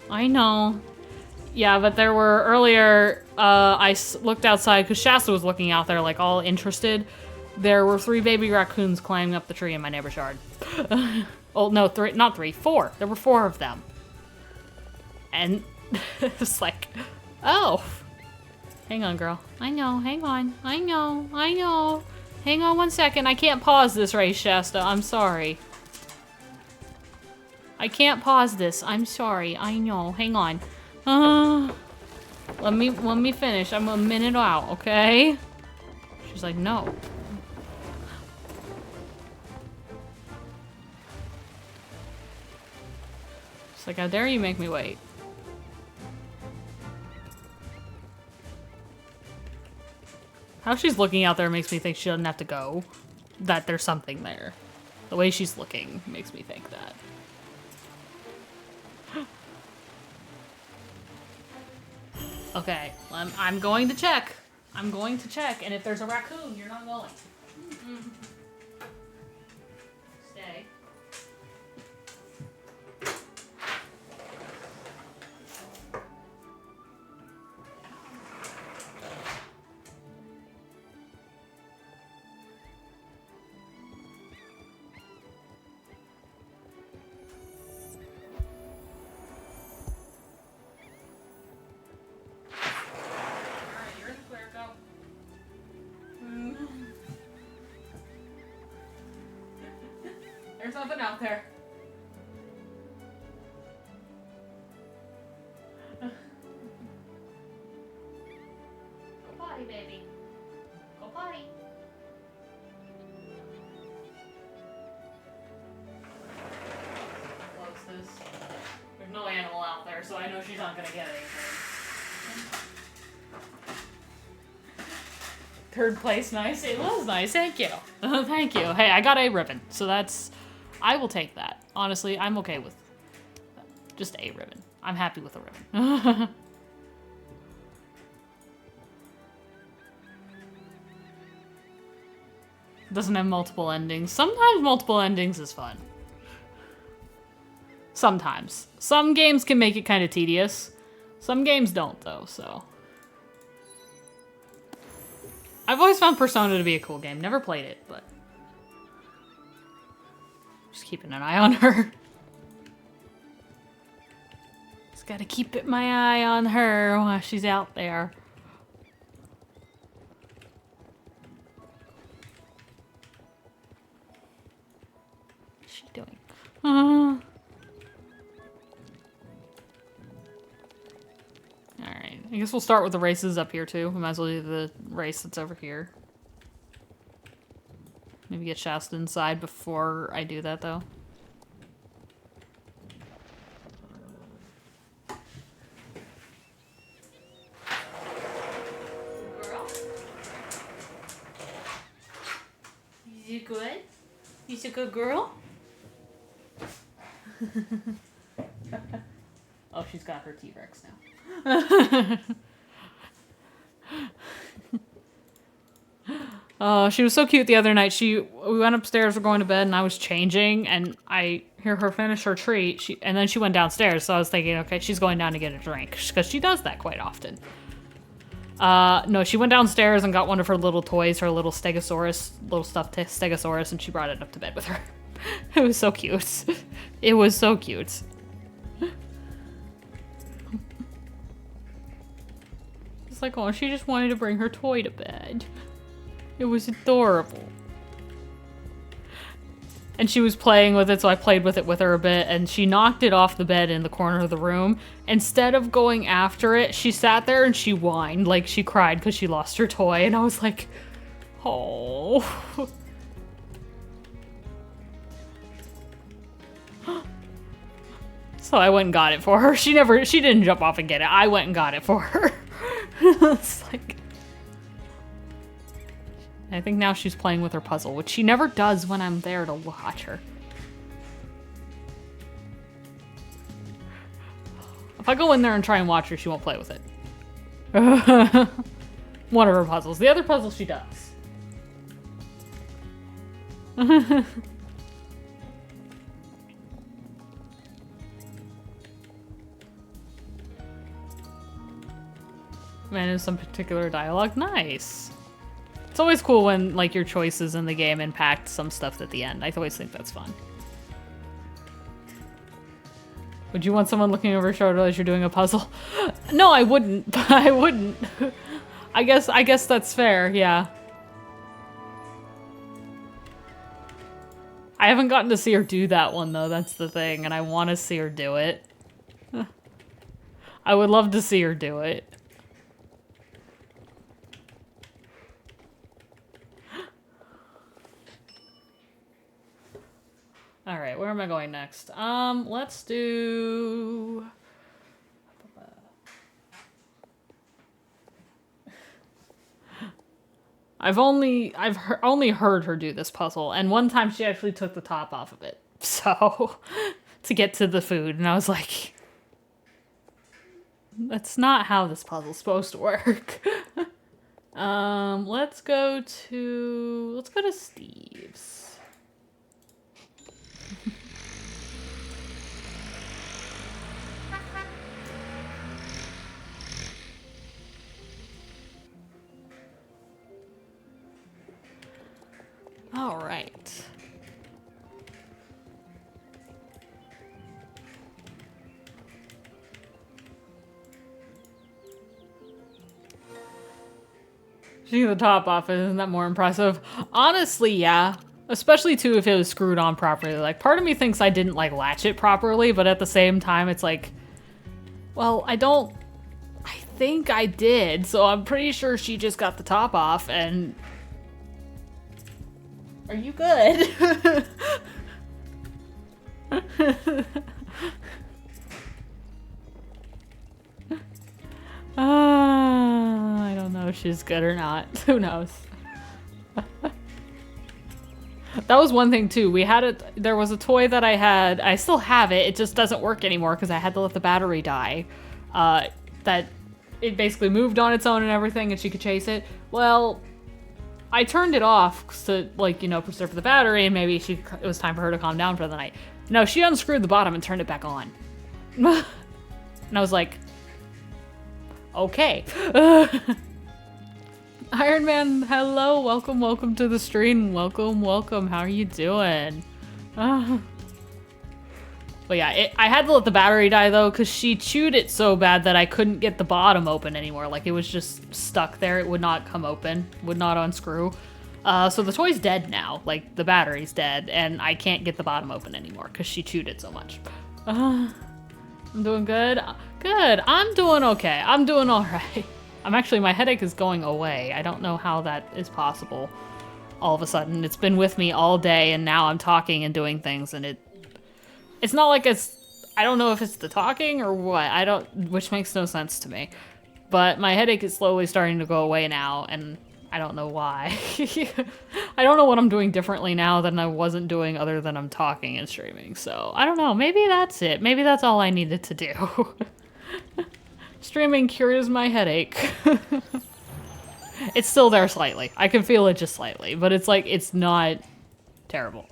I know. Yeah, but there were earlier, I looked outside because Shasta was looking out there like all interested. There were 3 baby raccoons climbing up the tree in my neighbor's yard. Oh, no, 3, not 3, 4. There were 4 of them. And it's like, oh. Hang on, girl. I know, hang on. I know. Hang on 1 second. I can't pause this race, Shasta. I'm sorry. I can't pause this. I'm sorry. I know. Hang on. Let me finish. I'm a minute out, okay? She's like, no. She's like, how dare you make me wait? How she's looking out there makes me think she doesn't have to go. That there's something there. The way she's looking makes me think that. Okay, I'm going to check. I'm going to check, and if there's a raccoon, you're not going. Stay. There's nothing out there. Go potty, baby. Go potty. Close this. There's no animal out there, so I know she's not gonna get anything. 3rd place, nice. It was nice. Thank you. Thank you. Hey, I got a ribbon, so that's. I will take that. Honestly, I'm okay with just a ribbon. I'm happy with a ribbon. Doesn't have multiple endings. Sometimes multiple endings is fun. Sometimes. Some games can make it kind of tedious. Some games don't, though, so. I've always found Persona to be a cool game. Never played it, but. Just keeping an eye on her. Just gotta keep my eye on her while she's out there. What's she doing? Alright. I guess we'll start with the races up here too. We might as well do the race that's over here. Maybe get Shasta inside before I do that, though. Girl? Is you good? You a good girl? Oh, she's got her T-Rex now. Oh, she was so cute the other night. We went upstairs, we're going to bed, and I was changing, and I hear her finish her treat, and then she went downstairs, so I was thinking, okay, she's going down to get a drink, because she does that quite often. No, she went downstairs and got one of her little toys, her little stegosaurus, little stuffed stegosaurus, and she brought it up to bed with her. It was so cute. It was so cute. It's like, oh, she just wanted to bring her toy to bed. It was adorable. And she was playing with it, so I played with it with her a bit, and she knocked it off the bed in the corner of the room. Instead of going after it, she sat there and she whined, like she cried because she lost her toy, and I was like, oh. So I went and got it for her. She didn't jump off and get it. I went and got it for her. It's like... I think now she's playing with her puzzle, which she never does when I'm there to watch her. If I go in there and try and watch her, she won't play with it. One of her puzzles. The other puzzle she does. Manage some particular dialogue. Nice. It's always cool when, like, your choices in the game impact some stuff at the end. I always think that's fun. Would you want someone looking over your shoulder as you're doing a puzzle? No, I wouldn't. I wouldn't. I guess that's fair, yeah. I haven't gotten to see her do that one, though. That's the thing, and I want to see her do it. I would love to see her do it. All right, where am I going next? Let's do... I've only heard her do this puzzle, and one time she actually took the top off of it. So, to get to the food, and I was like, that's not how this puzzle's supposed to work. Let's go to Steve's. All right. Taking the top off, isn't that more impressive? Honestly, yeah. Especially, too, if it was screwed on properly. Like, part of me thinks I didn't, like, latch it properly, but at the same time, it's like, well, I think I did, so I'm pretty sure she just got the top off, and... Are you good? I don't know if she's good or not. Who knows? That was one thing too. There was a toy that I had. I still have it. It just doesn't work anymore because I had to let the battery die. That it basically moved on its own and everything, and she could chase it. Well, I turned it off to, like, you know, preserve the battery, and maybe it was time for her to calm down for the night. No, she unscrewed the bottom and turned it back on. And I was like, okay. Iron Man, hello, welcome to the stream. Welcome. How are you doing? But yeah, I had to let the battery die, though, because she chewed it so bad that I couldn't get the bottom open anymore. Like, it was just stuck there. It would not come open, would not unscrew. So the toy's dead now. Like, the battery's dead, and I can't get the bottom open anymore because she chewed it so much. I'm doing good. Good. I'm doing okay. I'm doing all right. My headache is going away. I don't know how that is possible all of a sudden. It's been with me all day, and now I'm talking and doing things, and it's not like I don't know if it's the talking or what. Which makes no sense to me. But my headache is slowly starting to go away now, and I don't know why. I don't know what I'm doing differently now than I wasn't doing other than I'm talking and streaming. So, I don't know. Maybe that's it. Maybe that's all I needed to do. Streaming cures my headache. It's still there slightly. I can feel it just slightly, but it's like, it's not terrible.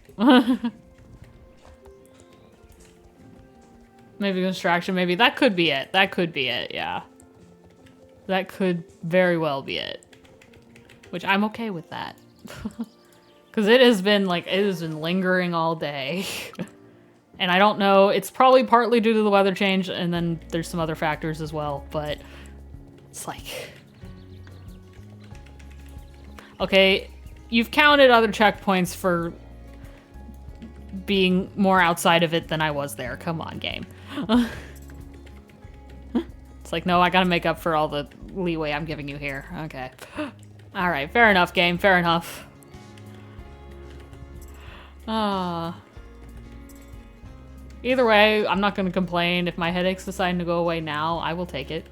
Maybe distraction, maybe. That could be it. That could be it, yeah. That could very well be it. Which I'm okay with that. Because it has been lingering all day. And I don't know, it's probably partly due to the weather change, and then there's some other factors as well, but it's like... Okay, you've counted other checkpoints for being more outside of it than I was there. Come on, game. It's like, no, I gotta make up for all the leeway I'm giving you here. Okay. Alright, fair enough, game. Fair enough. Either way, I'm not gonna complain. If my headache's deciding to go away now, I will take it.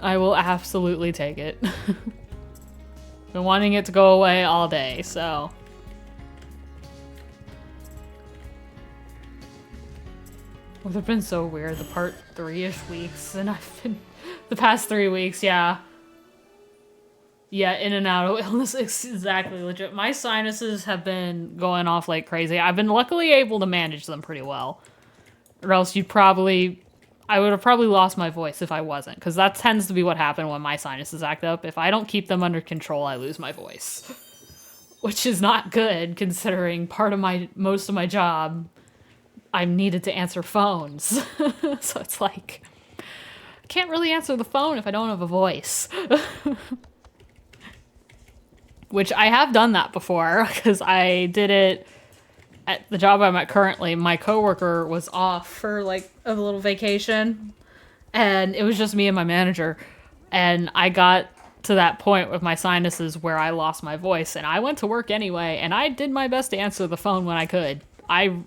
I will absolutely take it. Been wanting it to go away all day, so. Well, they've been so weird, the part 3-ish weeks, and I've been, the past 3 weeks, yeah. Yeah, in and out of illness, exactly, legit. My sinuses have been going off like crazy. I've been luckily able to manage them pretty well. Or else I would have probably lost my voice if I wasn't, because that tends to be what happened when my sinuses act up. If I don't keep them under control, I lose my voice. Which is not good, considering most of my job, I'm needed to answer phones. So it's like, I can't really answer the phone if I don't have a voice. Which I have done that before, because I did it at the job I'm at currently. My coworker was off for like a little vacation, and it was just me and my manager. And I got to that point with my sinuses where I lost my voice, and I went to work anyway, and I did my best to answer the phone when I could. I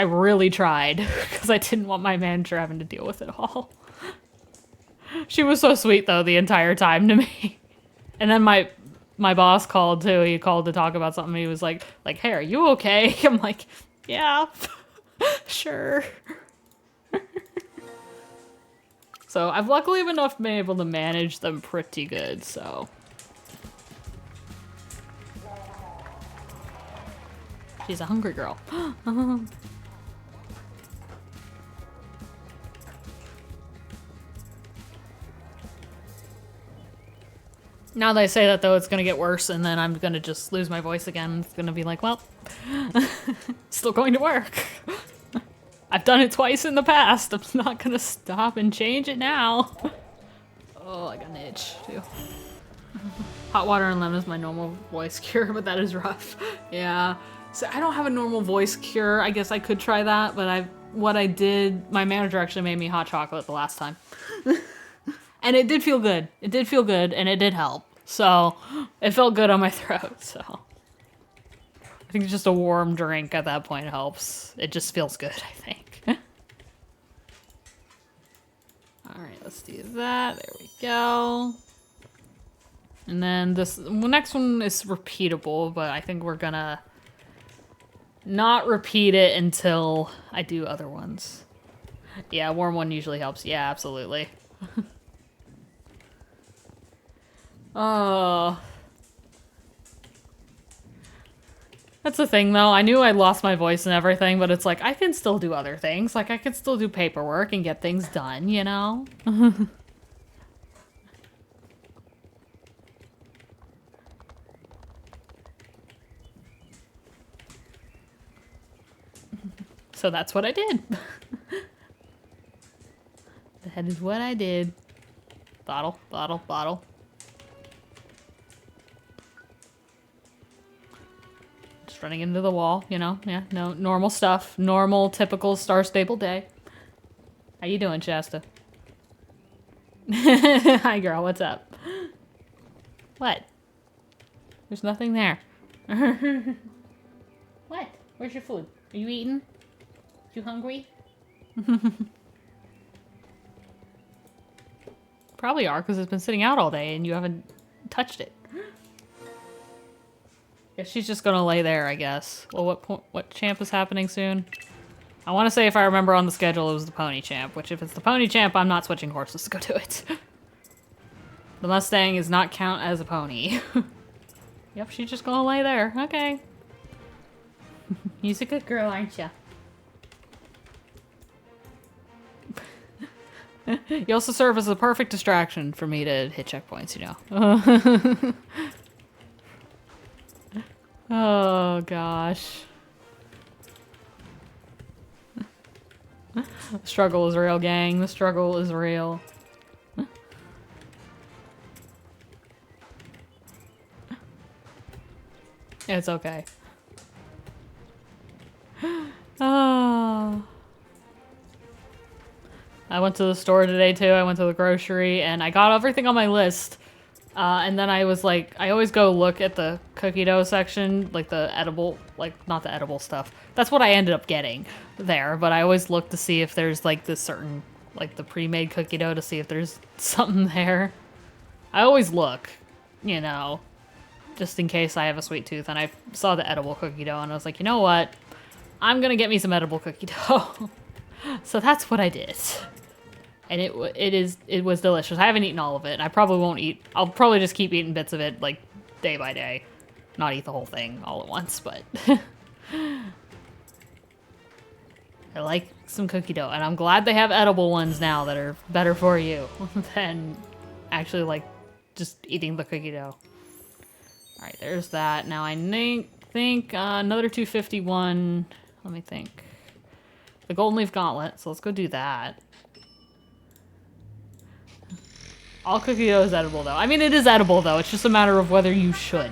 really tried, because I didn't want my manager having to deal with it all. She was so sweet, though, the entire time to me. And then my boss called, too. He called to talk about something. He was like, hey, are you okay? I'm like, yeah, sure. So I've luckily been able to manage them pretty good, so. She's a hungry girl. Now that I say that, though, it's gonna get worse, and then I'm gonna just lose my voice again. It's gonna be like, well, still going to work. I've done it twice in the past. I'm not gonna stop and change it now. Oh, I got an itch, too. Hot water and lemon is my normal voice cure, but that is rough. Yeah. So I don't have a normal voice cure. I guess I could try that, but what I did, my manager actually made me hot chocolate the last time. And it did feel good. It did feel good, and it did help. So, it felt good on my throat, so. I think just a warm drink at that point helps. It just feels good, I think. Alright, let's do that. There we go. And then the next one is repeatable, but I think we're gonna not repeat it until I do other ones. Yeah, warm one usually helps. Yeah, absolutely. Oh. That's the thing, though. I knew I lost my voice and everything, but it's like, I can still do other things. Like, I can still do paperwork and get things done, you know? So that's what I did. That is what I did. Bottle, bottle, bottle. Just running into the wall, you know? Yeah, no, normal stuff. Normal, typical Star Stable day. How you doing, Shasta? Hi, girl, what's up? What? There's nothing there. What? Where's your food? Are you eating? You hungry? Probably are, because it's been sitting out all day and you haven't touched it. Guess she's just gonna lay there, I guess. Well, what champ is happening soon? I want to say, if I remember on the schedule, it was the pony champ, which if it's the pony champ, I'm not switching horses to go do it. The Mustang is not count as a pony. Yep, she's just gonna lay there. Okay. You're a good girl, aren't you? You also serve as a perfect distraction for me to hit checkpoints, you know. Oh, gosh. The struggle is real, gang. The struggle is real. It's okay. Oh. I went to the store today, too. I went to the grocery, and I got everything on my list. And then I was like, I always go look at the cookie dough section, like the edible, like, not the edible stuff. That's what I ended up getting there, but I always look to see if there's, like, this certain like the pre-made cookie dough to see if there's something there. I always look, you know, just in case I have a sweet tooth, and I saw the edible cookie dough and I was like, you know what? I'm gonna get me some edible cookie dough. So that's what I did. And it was delicious. I haven't eaten all of it. I probably won't eat. I'll probably just keep eating bits of it like day by day. Not eat the whole thing all at once, but I like some cookie dough, and I'm glad they have edible ones now that are better for you than actually like just eating the cookie dough. All right, there's that. Now I think another 251. Let me think. The Golden Leaf Gauntlet, so let's go do that. All cookie dough is edible, though. I mean, it is edible, though. It's just a matter of whether you should.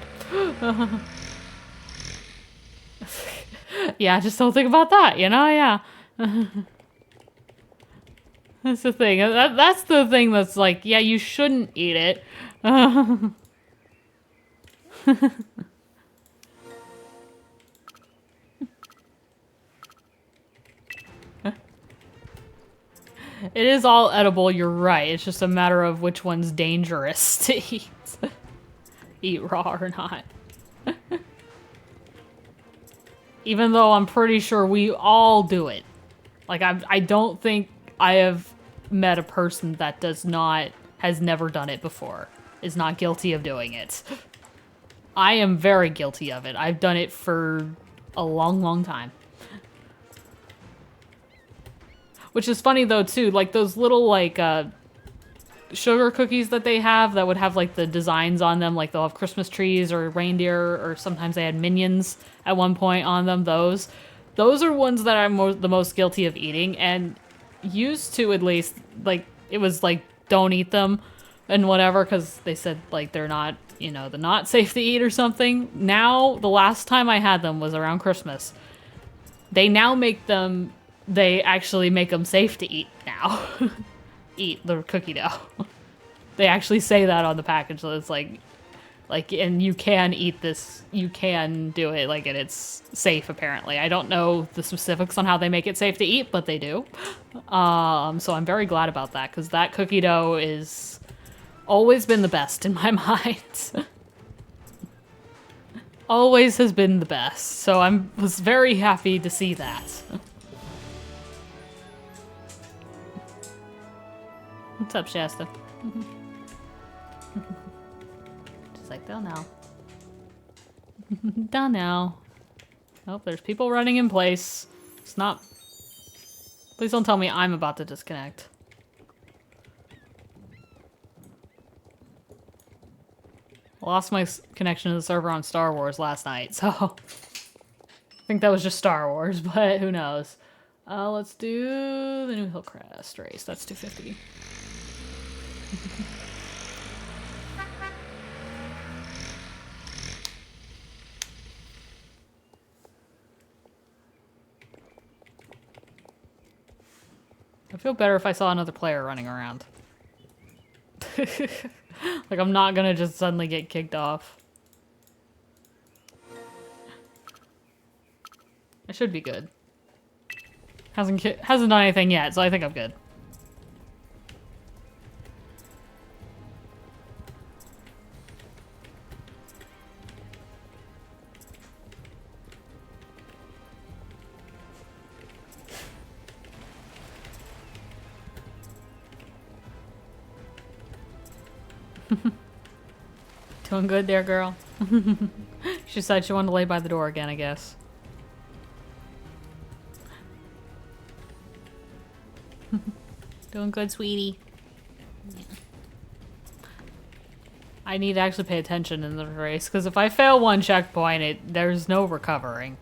Yeah, just don't think about that, you know? Yeah. That's the thing. That's the thing that's like, yeah, you shouldn't eat it. It is all edible, you're right. It's just a matter of which one's dangerous to eat. Eat raw or not. Even though I'm pretty sure we all do it. Like, I don't think I have met a person that has never done it before. Is not guilty of doing it. I am very guilty of it. I've done it for a long, long time. Which is funny though too, like those little like sugar cookies that they have that would have like the designs on them, like they'll have Christmas trees or reindeer, or sometimes they had minions at one point on them. Those are ones that I'm the most guilty of eating, and used to, at least, like it was like don't eat them and whatever, because they said like they're not, you know, they're not safe to eat or something. Now, the last time I had them was around Christmas. They now make them. They actually make them safe to eat now. Eat the cookie dough. They actually say that on the package, so it's like, and you can eat this, you can do it, like, and it's safe, apparently. I don't know the specifics on how they make it safe to eat, but they do. So I'm very glad about that, because that cookie dough is always been the best in my mind. Always has been the best, so I was very happy to see that. What's up, Shasta? Just like, they'll know. They'll know. Oh, there's people running in place. It's not... Please don't tell me I'm about to disconnect. I lost my connection to the server on Star Wars last night, so... I think that was just Star Wars, but who knows. Let's do the New Hillcrest race. That's 250. I feel better if I saw another player running around. Like, I'm not gonna just suddenly get kicked off. I should be good. Hasn't done anything yet, so I think I'm good. Doing good there, girl. She said she wanted to lay by the door again, I guess. Doing good, sweetie. Yeah. I need to actually pay attention in the race, because if I fail one checkpoint, there's no recovering.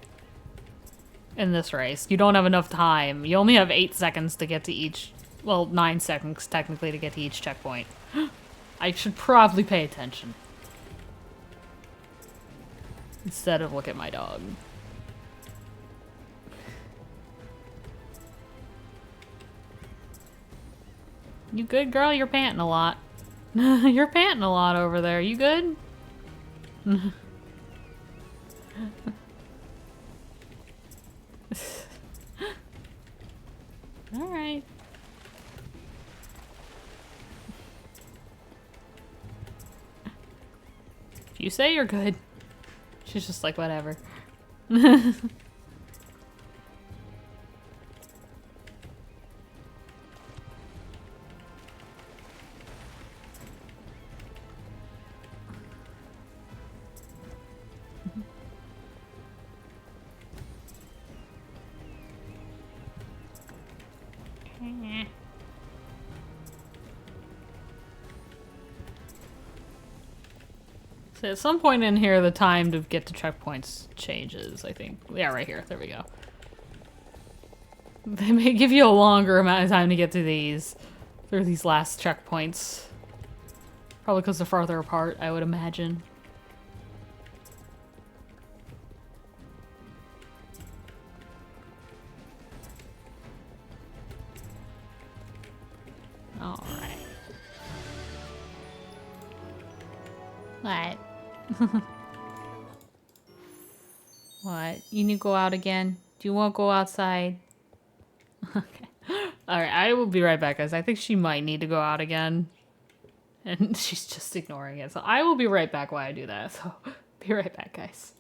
In this race. You don't have enough time. You only have 8 seconds to get to each... Well, 9 seconds, technically, to get to each checkpoint. I should probably pay attention. Instead of look at my dog. You good, girl? You're panting a lot. You're panting a lot over there. You good? Alright. You say you're good. She's just like, whatever. So at some point in here, the time to get to checkpoints changes, I think. Yeah, right here. There we go. They may give you a longer amount of time to get through these last checkpoints. Probably because they're farther apart, I would imagine. Alright. What? What? You need to go out again? Do you want to go outside? Okay. Alright, I will be right back, guys. I think she might need to go out again. And she's just ignoring it. So I will be right back while I do that. So be right back, guys.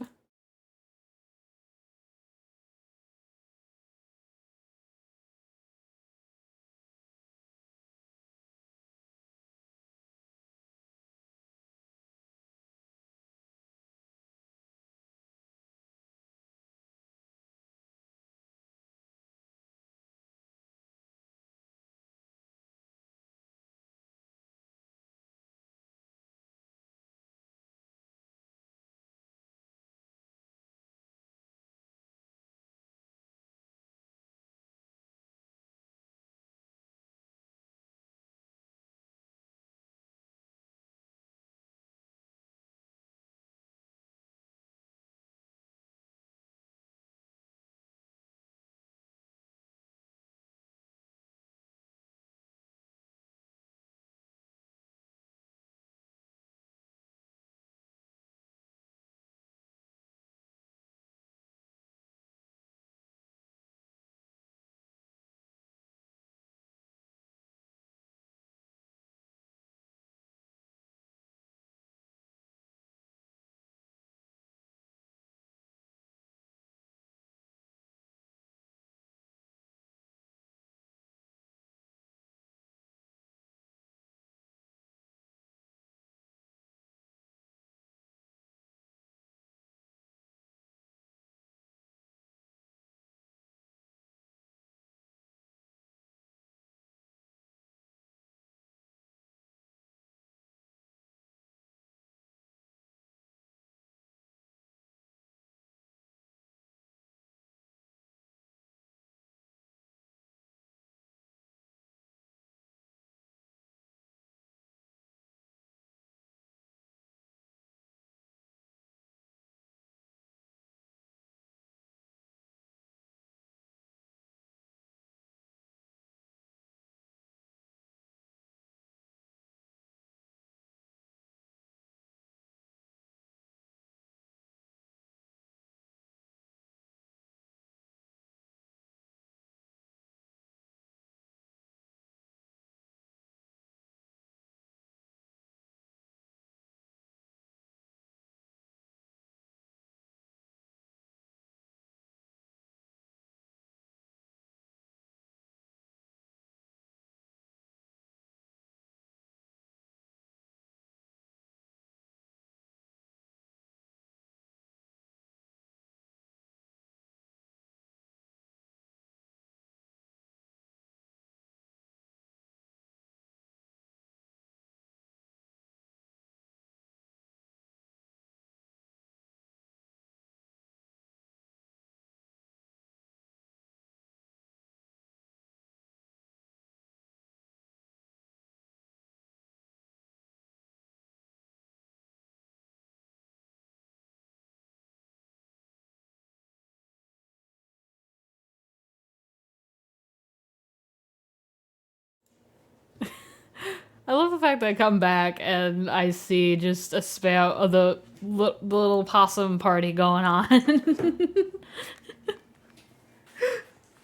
I love the fact that I come back and I see just a spam of the little possum party going on.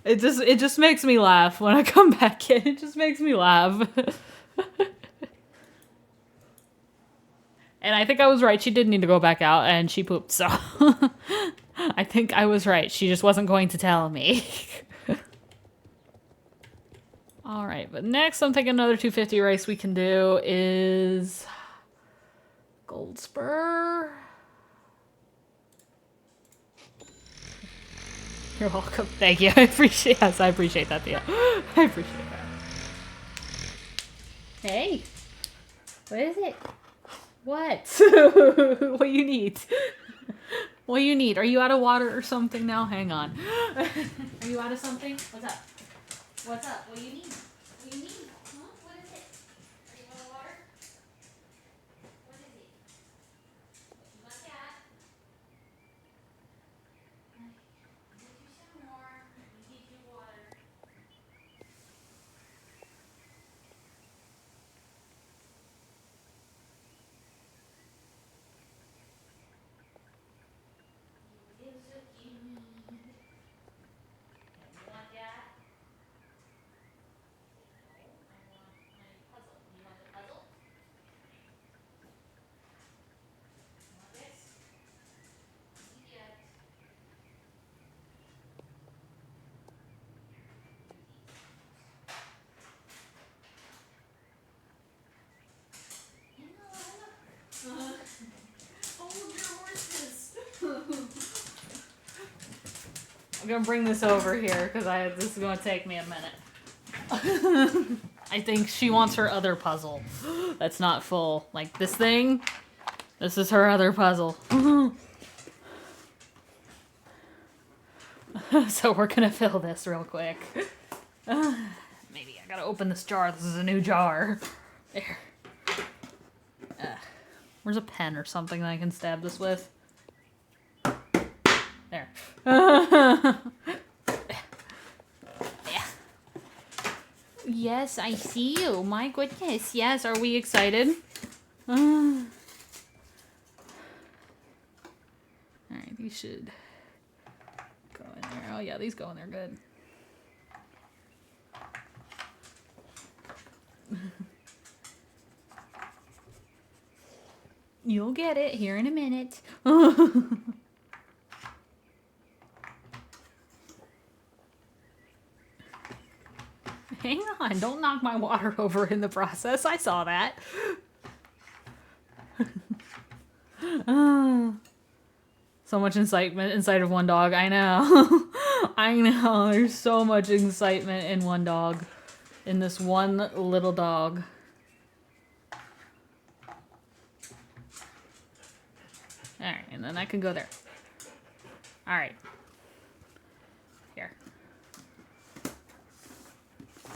It just makes me laugh when I come back in. It just makes me laugh. And I think I was right. She did need to go back out, and she pooped, so... I think I was right. She just wasn't going to tell me. Alright, but next I'm thinking another 250 race we can do is... Gold Spur. You're welcome. Thank you. I appreciate that, Thea. I appreciate that. Hey. What is it? What? What you need? What you need? Are you out of water or something now? Hang on. Are you out of something? What's up? What's up? What do you need? What do you need? Huh? What is it? Are you out of water? What is it? You want that? I'll get you some more. Let me get you water. Here's what you need. You want that? I'm gonna bring this over here because this is gonna take me a minute. I think she wants her other puzzle. That's not full. Like this thing. This is her other puzzle. So we're gonna fill this real quick. Maybe I gotta open this jar. This is a new jar. There. Where's a pen or something that I can stab this with? There. Yeah. Yes, I see you. My goodness. Yes, are we excited? Alright, these should go in there. Oh yeah, these go in there good. You'll get it here in a minute. Hang on, don't knock my water over in the process. I saw that. So much incitement inside of one dog. I know. I know. There's so much excitement in one dog. In this one little dog. Alright, and then I can go there. Alright. Here.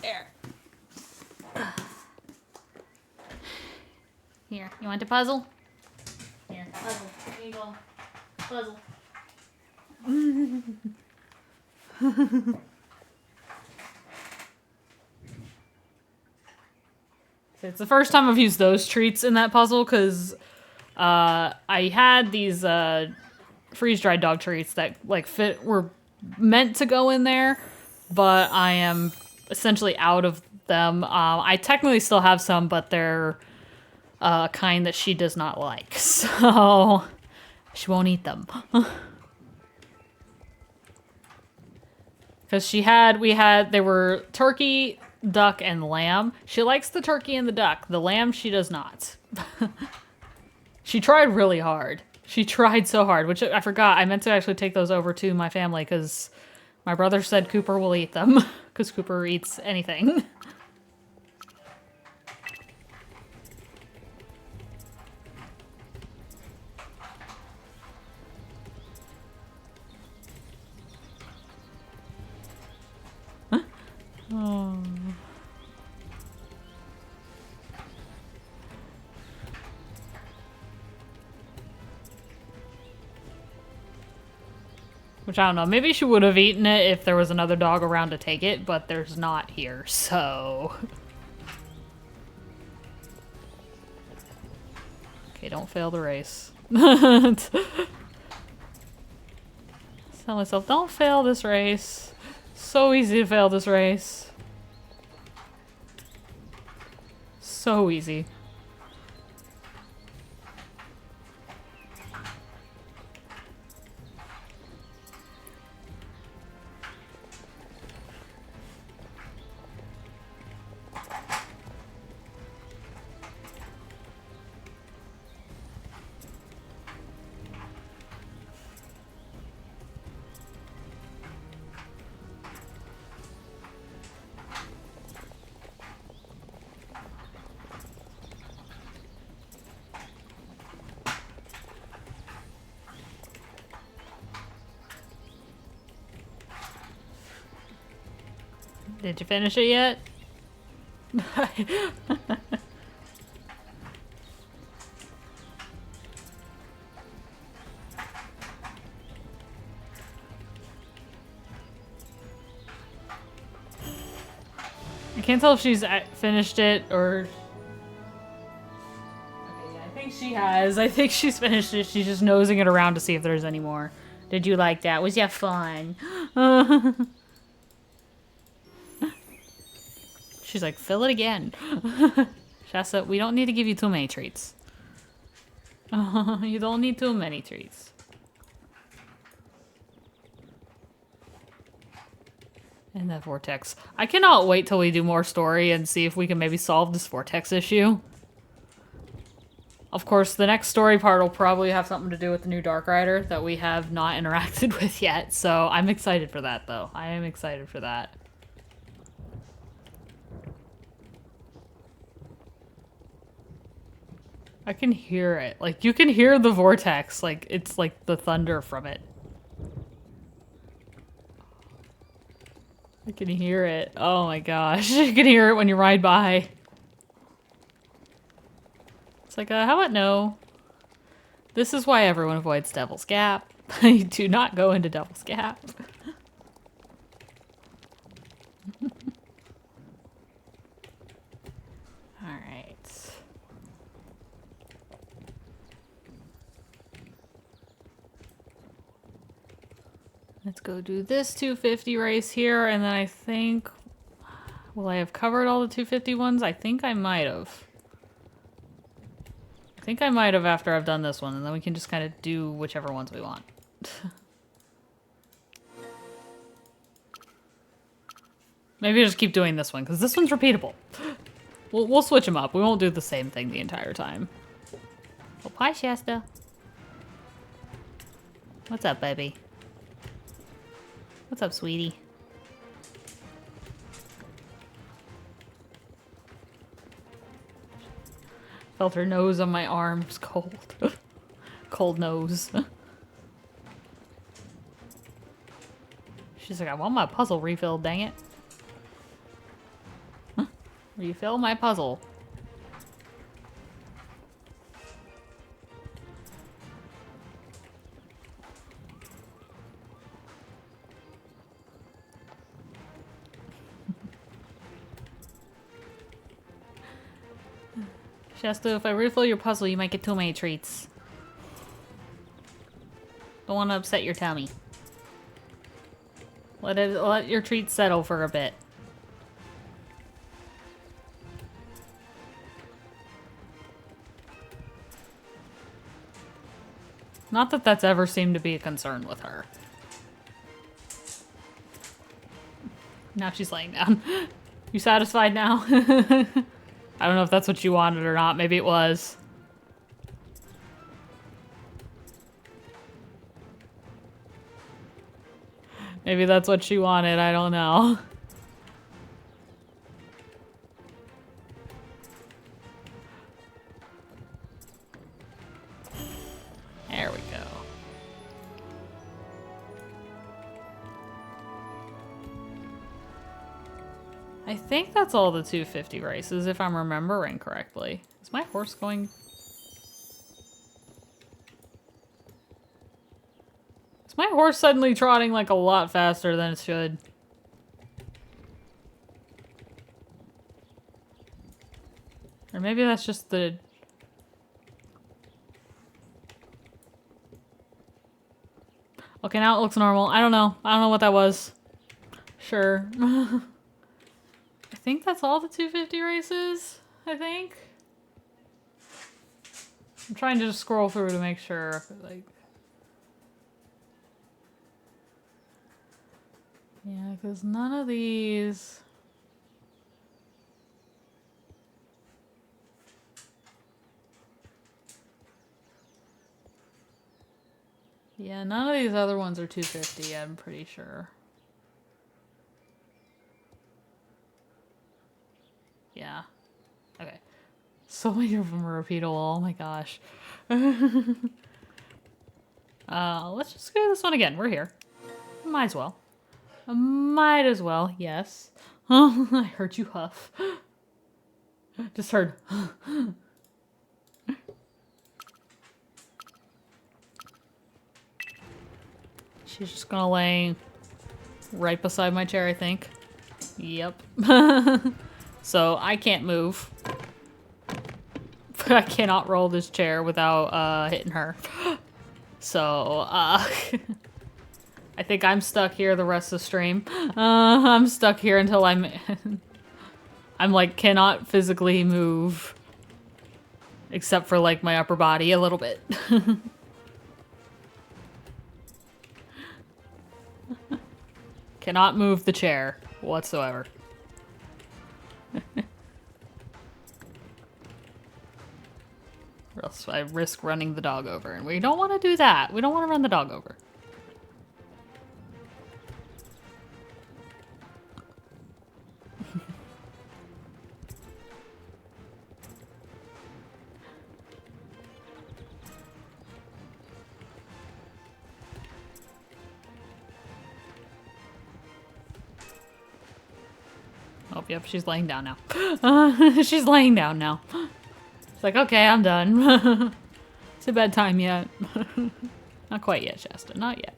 There. Here, you want the puzzle? Here, puzzle. Here you go. Puzzle. It's the first time I've used those treats in that puzzle because I had these freeze-dried dog treats that were meant to go in there, but I am essentially out of them. I technically still have some, but they're kind that she does not like, so she won't eat them. Because they were turkey, duck, and lamb. She likes the turkey and the duck. The lamb, she does not. She tried really hard. She tried so hard, which I forgot. I meant to actually take those over to my family because my brother said Cooper will eat them. Because Cooper eats anything. Huh? Oh. Which, I don't know, maybe she would have eaten it if there was another dog around to take it, but there's not here, so... Okay, don't fail the race. Tell myself, don't fail this race. So easy to fail this race. So easy. Did you finish it yet? I can't tell if she's finished it or... Okay, yeah, I think she has. I think she's finished it. She's just nosing it around to see if there's any more. Did you like that? Was that fun? She's like, fill it again. Shasta, we don't need to give you too many treats. You don't need too many treats. And that vortex. I cannot wait till we do more story and see if we can maybe solve this vortex issue. Of course, the next story part will probably have something to do with the new Dark Rider that we have not interacted with yet. So I'm excited for that, though. I am excited for that. I can hear it. Like, you can hear the vortex. Like, it's like the thunder from it. I can hear it. Oh my gosh. You can hear it when you ride by. It's like, how about no? This is why everyone avoids Devil's Gap. Do not go into Devil's Gap. Alright. Let's go do this 250 race here, and then I think... Will I have covered all the 250 ones? I think I might have. I think I might have after I've done this one, and then we can just kind of do whichever ones we want. Maybe I'll just keep doing this one, because this one's repeatable. We'll switch them up. We won't do the same thing the entire time. Oh, hi, Shasta. What's up, baby? What's up, sweetie? Felt her nose on my arm. It's cold. Cold nose. She's like, I want my puzzle refilled, dang it. Huh? Refill my puzzle. Shasta, if I refill your puzzle, you might get too many treats. Don't want to upset your tummy. Let your treats settle for a bit. Not that that's ever seemed to be a concern with her. Now she's laying down. You satisfied now? I don't know if that's what you wanted or not. Maybe it was. Maybe that's what she wanted. I don't know. There we go. I think that's all the 250 races, if I'm remembering correctly. Is my horse going... Is my horse suddenly trotting like a lot faster than it should? Or maybe that's just the... Okay, now it looks normal. I don't know. I don't know what that was. Sure. I think that's all the 250 races, I think. I'm trying to just scroll through to make sure, like... Yeah, because none of these... Yeah, none of these other ones are 250, I'm pretty sure. Yeah. Okay. So many of them are repeatable. Oh my gosh. Let's just go this one again. We're here. Might as well. Might as well, yes. Oh, I heard you huff. Just heard. She's just gonna lay right beside my chair, I think. Yep. So I can't move. I cannot roll this chair without hitting her. So, I think I'm stuck here the rest of the stream. I'm stuck here until I'm like, cannot physically move. Except for, like, my upper body a little bit. Cannot move the chair whatsoever. Or else I risk running the dog over. And we don't want to do that. We don't want to run the dog over. Oh, yep, she's laying down now. She's laying down now. It's like, okay, I'm done. It's a bedtime yet. Not quite yet, Shasta. Not yet.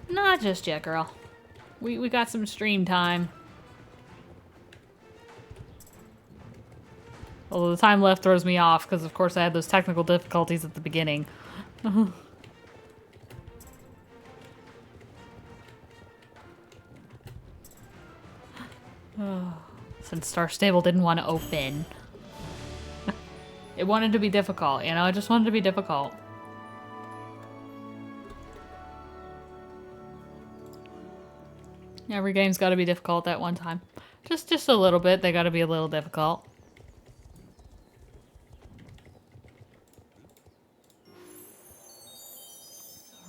Not just yet, girl. We got some stream time. Although the time left throws me off, because of course I had those technical difficulties at the beginning. Since Star Stable didn't want to open. It wanted to be difficult, you know? It just wanted to be difficult. Every game's got to be difficult at one time. Just a little bit. They got to be a little difficult.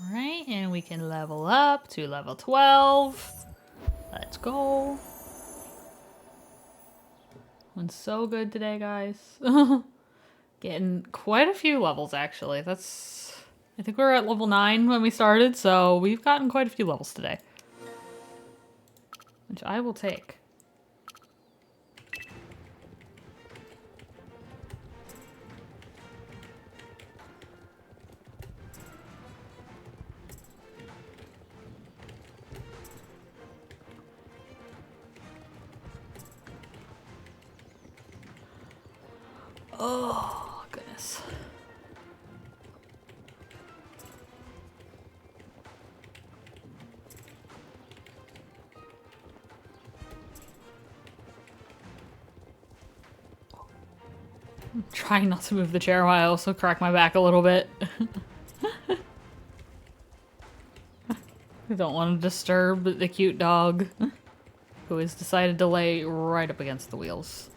Alright, and we can level up to level 12. Let's go. Went so good today, guys. Getting quite a few levels, actually. That's... I think we were at level 9 when we started, so we've gotten quite a few levels today. Which I will take. Oh, goodness. I'm trying not to move the chair while I also crack my back a little bit. I don't want to disturb the cute dog who has decided to lay right up against the wheels.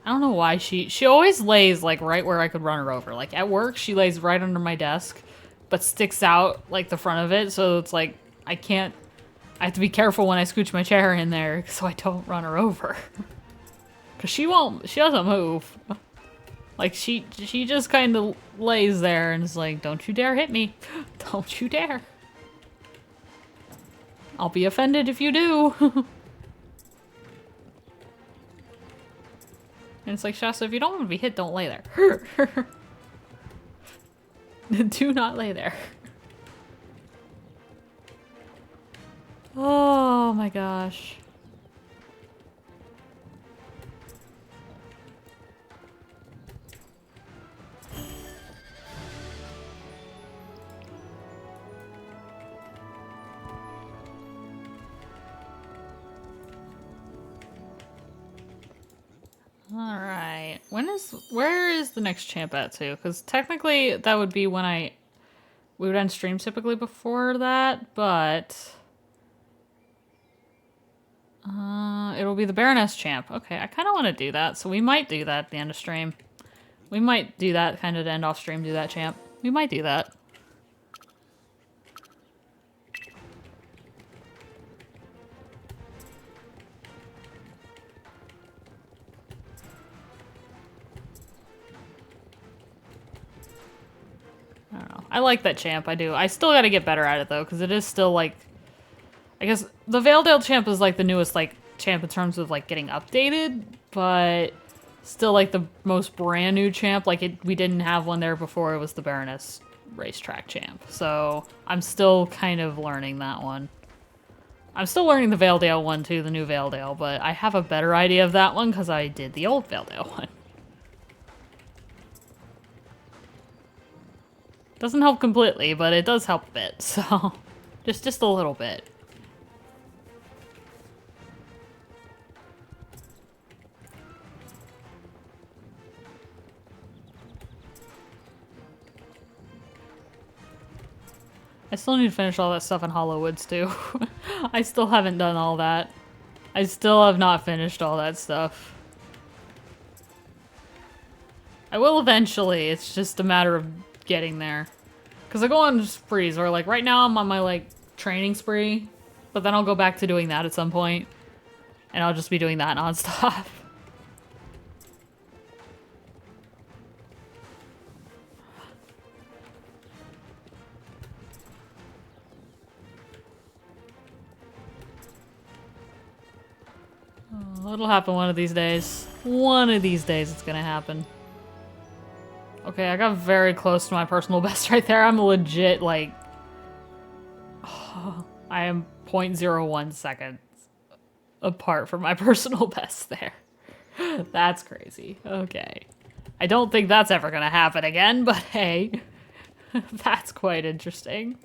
I don't know why she always lays like right where I could run her over. Like at work, she lays right under my desk, but sticks out like the front of it. So it's like, I have to be careful when I scooch my chair in there so I don't run her over. Cause she doesn't move. Like she just kind of lays there and is like, don't you dare hit me. Don't you dare. I'll be offended if you do. And it's like, Shasta, if you don't want to be hit, don't lay there. Do not lay there. Oh my gosh. Alright. Where is the next champ at too? Because technically that would be when we would end stream typically before that, but it'll be the Baroness champ. Okay, I kind of want to do that, so we might do that at the end of stream. We might do that kind of to end off stream, do that champ. We might do that. I don't know. I like that champ, I do. I still gotta get better at it though, because it is still like I guess the Valedale champ is like the newest like champ in terms of like getting updated, but still like the most brand new champ. Like we didn't have one there before. It was the Baroness racetrack champ. So I'm still kind of learning that one. I'm still learning the Valedale one too, the new Valedale, but I have a better idea of that one because I did the old Valedale one. Doesn't help completely, but it does help a bit, so just a little bit. I still need to finish all that stuff in Hollow Woods too. I still haven't done all that. I still have not finished all that stuff. I will eventually, it's just a matter of getting there. Because I go on sprees where like right now I'm on my like training spree, but then I'll go back to doing that at some point. And I'll just be doing that nonstop. Oh, it'll happen one of these days. One of these days it's gonna happen. Okay, I got very close to my personal best right there. I'm legit, like... Oh, I am 0.01 seconds apart from my personal best there. That's crazy. Okay. I don't think that's ever gonna happen again, but hey. That's quite interesting.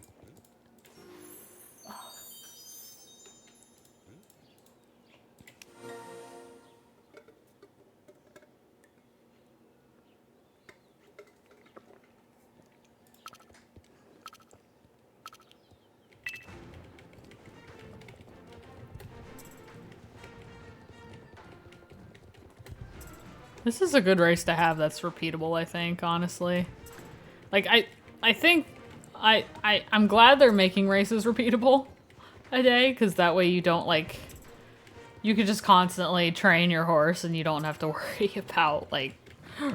This is a good race to have that's repeatable, I think, honestly. Like, I think I'm glad they're making races repeatable a day, because that way you don't, like... You could just constantly train your horse and you don't have to worry about, like,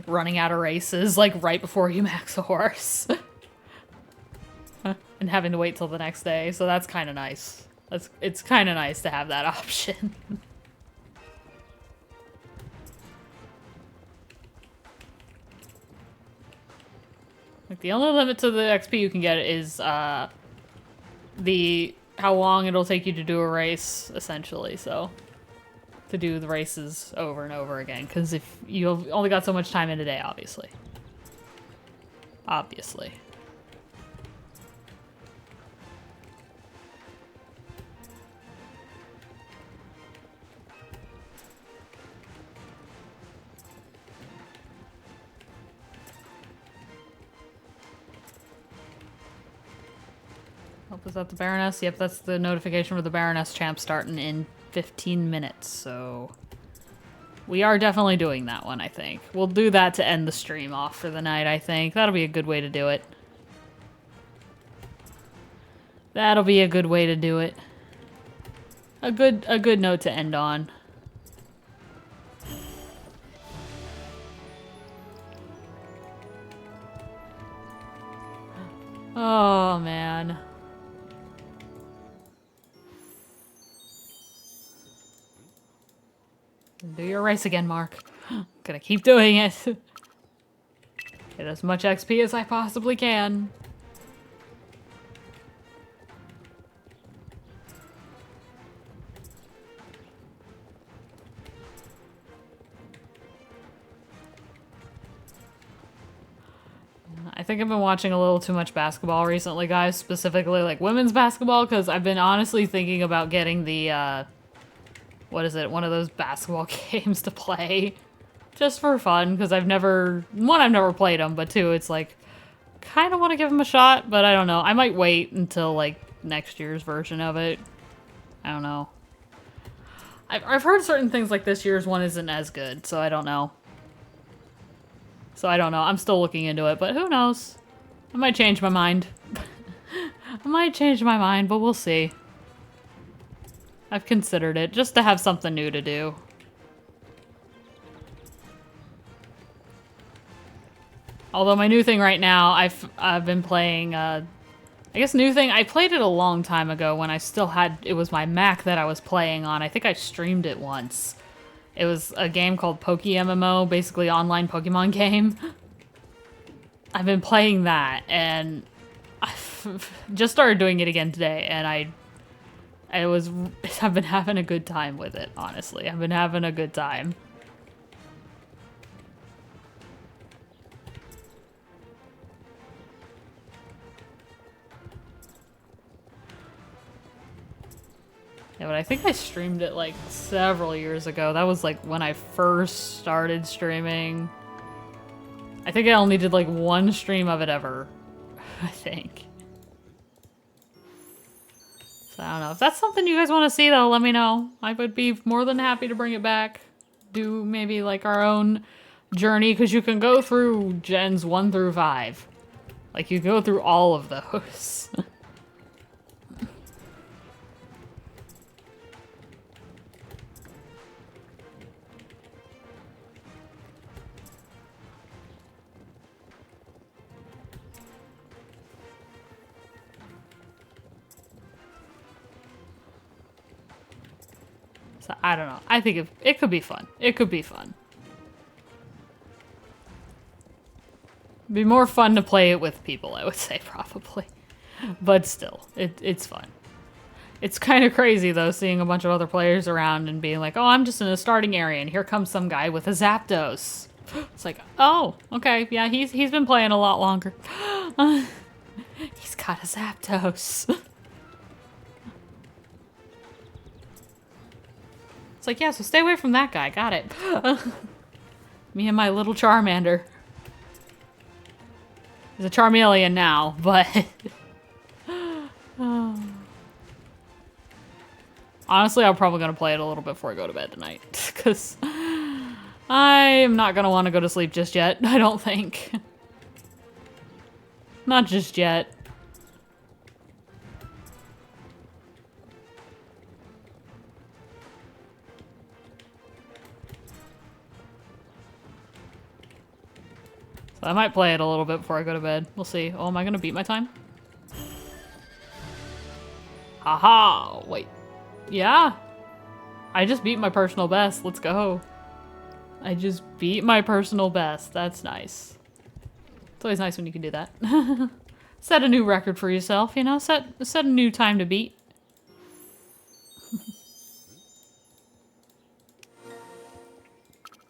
running out of races, like, right before you max a horse. And having to wait till the next day, so that's kind of nice. It's kind of nice to have that option. Like, the only limit to the XP you can get is, how long it'll take you to do a race, essentially, so. To do the races over and over again, because if you've only got so much time in a day, obviously. Obviously. Oh, was that the Baroness? Yep, that's the notification for the Baroness champ starting in 15 minutes, so... We are definitely doing that one, I think. We'll do that to end the stream off for the night, I think. That'll be a good way to do it. That'll be a good way to do it. A good note to end on. Oh, man. Do your race again, Mark. Gonna keep doing it. Get as much XP as I possibly can. I think I've been watching a little too much basketball recently, guys. Specifically, like, women's basketball, because I've been honestly thinking about getting the, what is it? One of those basketball games to play. Just for fun, because I've never played them, but two, it's like, kind of want to give them a shot, but I don't know. I might wait until, like, next year's version of it. I don't know. I've heard certain things like this year's one isn't as good, so I don't know. I'm still looking into it, but who knows? I might change my mind. I might change my mind, but we'll see. I've considered it, just to have something new to do. Although my new thing right now, I've been playing I guess new thing, I played it a long time ago when I still had, it was my Mac that I was playing on. I think I streamed it once. It was a game called Poke MMO, basically online Pokemon game. I've been playing that, and I've just started doing it again today, and I've been having a good time with it, honestly. I've been having a good time. Yeah, but I think I streamed it like several years ago. That was like when I first started streaming. I think I only did like one stream of it ever, I think. So I don't know. If that's something you guys want to see though, let me know. I would be more than happy to bring it back. Do maybe like our own journey, because you can go through gens 1 through 5. Like you go through all of those. So I don't know. I think it could be fun. It could be fun. It'd be more fun to play it with people, I would say, probably. But still, it's fun. It's kind of crazy, though, seeing a bunch of other players around and being like, oh, I'm just in a starting area, and here comes some guy with a Zapdos. It's like, oh, okay, yeah, he's been playing a lot longer. He's got a Zapdos. It's like, yeah, so stay away from that guy. Got it. Me and my little Charmander. He's a Charmeleon now, but... Honestly, I'm probably going to play it a little bit before I go to bed tonight. Because I'm not going to want to go to sleep just yet, I don't think. Not just yet. So I might play it a little bit before I go to bed. We'll see. Oh, am I going to beat my time? Haha! Wait. Yeah. I just beat my personal best. Let's go. I just beat my personal best. That's nice. It's always nice when you can do that. Set a new record for yourself, you know? Set a new time to beat.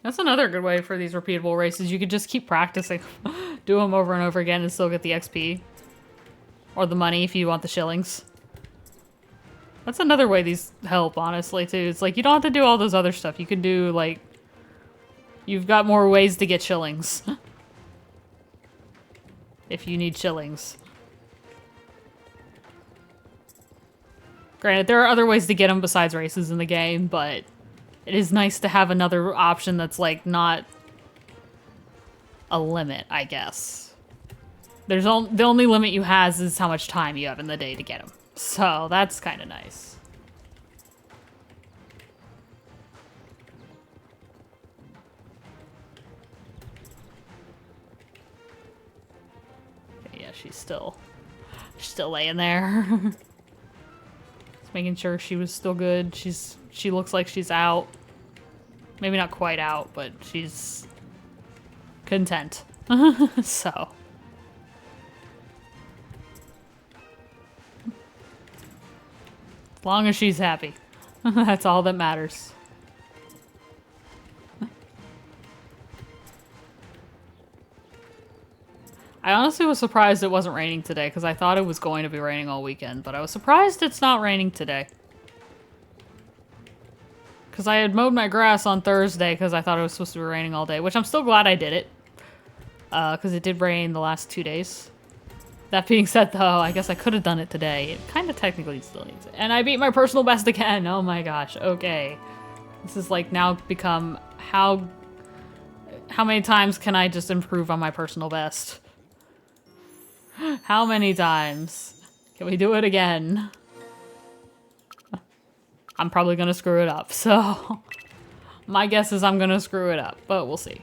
That's another good way for these repeatable races. You could just keep practicing. Do them over and over again and still get the XP. Or the money if you want the shillings. That's another way these help, honestly, too. It's like, you don't have to do all those other stuff. You can do, like... You've got more ways to get shillings. If you need shillings. Granted, there are other ways to get them besides races in the game, but... It is nice to have another option that's, like, not a limit, I guess. The only limit you has is how much time you have in the day to get them. So, that's kind of nice. Okay, yeah, she's still laying there. Just making sure she was still good. She looks like she's out. Maybe not quite out, but she's content. So. As long as she's happy. That's all that matters. I honestly was surprised it wasn't raining today, because I thought it was going to be raining all weekend, but I was surprised it's not raining today. Because I had mowed my grass on Thursday because I thought it was supposed to be raining all day, which I'm still glad I did it. Because it did rain the last 2 days. That being said, though, I guess I could have done it today. It kind of technically still needs it. And I beat my personal best again. Oh my gosh. Okay. This is like now become how many times can I just improve on my personal best? How many times? Can we do it again? I'm probably gonna screw it up, so my guess is I'm gonna screw it up, but we'll see.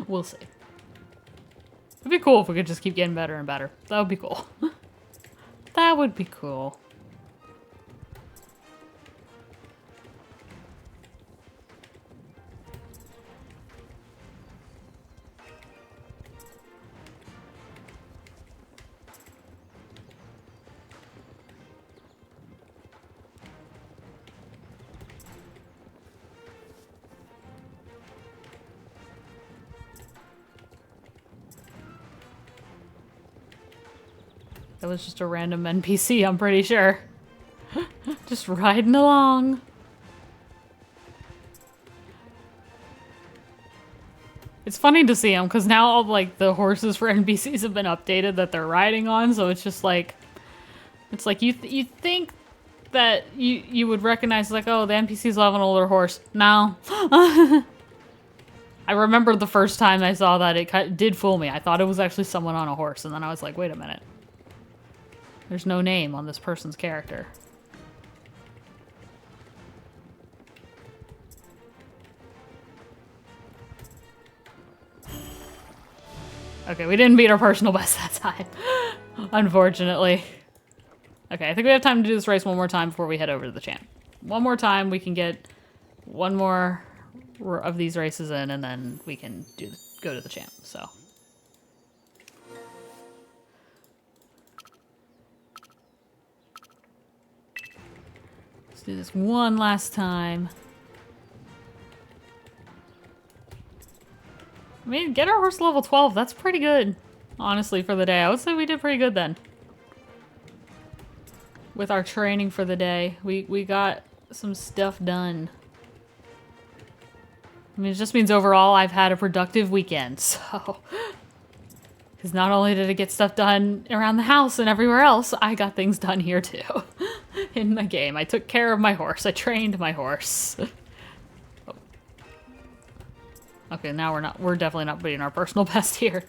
We'll see. It'd be cool if we could just keep getting better and better. That would be cool. That would be cool. That was just a random NPC, I'm pretty sure. Just riding along. It's funny to see them, because now all, like, the horses for NPCs have been updated that they're riding on, so it's just like... It's like, you think that you would recognize, like, oh, the NPCs will have an older horse. No. I remember the first time I saw that, it did fool me. I thought it was actually someone on a horse, and then I was like, wait a minute. There's no name on this person's character. Okay, we didn't beat our personal best that time. Unfortunately. Okay, I think we have time to do this race one more time before we head over to the champ. One more time, we can get one more of these races in, and then we can go to the champ, so... do this one last time. I mean, get our horse level 12. That's pretty good, honestly, for the day. I would say we did pretty good then. With our training for the day. We got some stuff done. I mean, it just means overall I've had a productive weekend, so... Because not only did I get stuff done around the house and everywhere else, I got things done here too. In the game. I took care of my horse. I trained my horse. Oh. Okay, now we're definitely not beating our personal best here.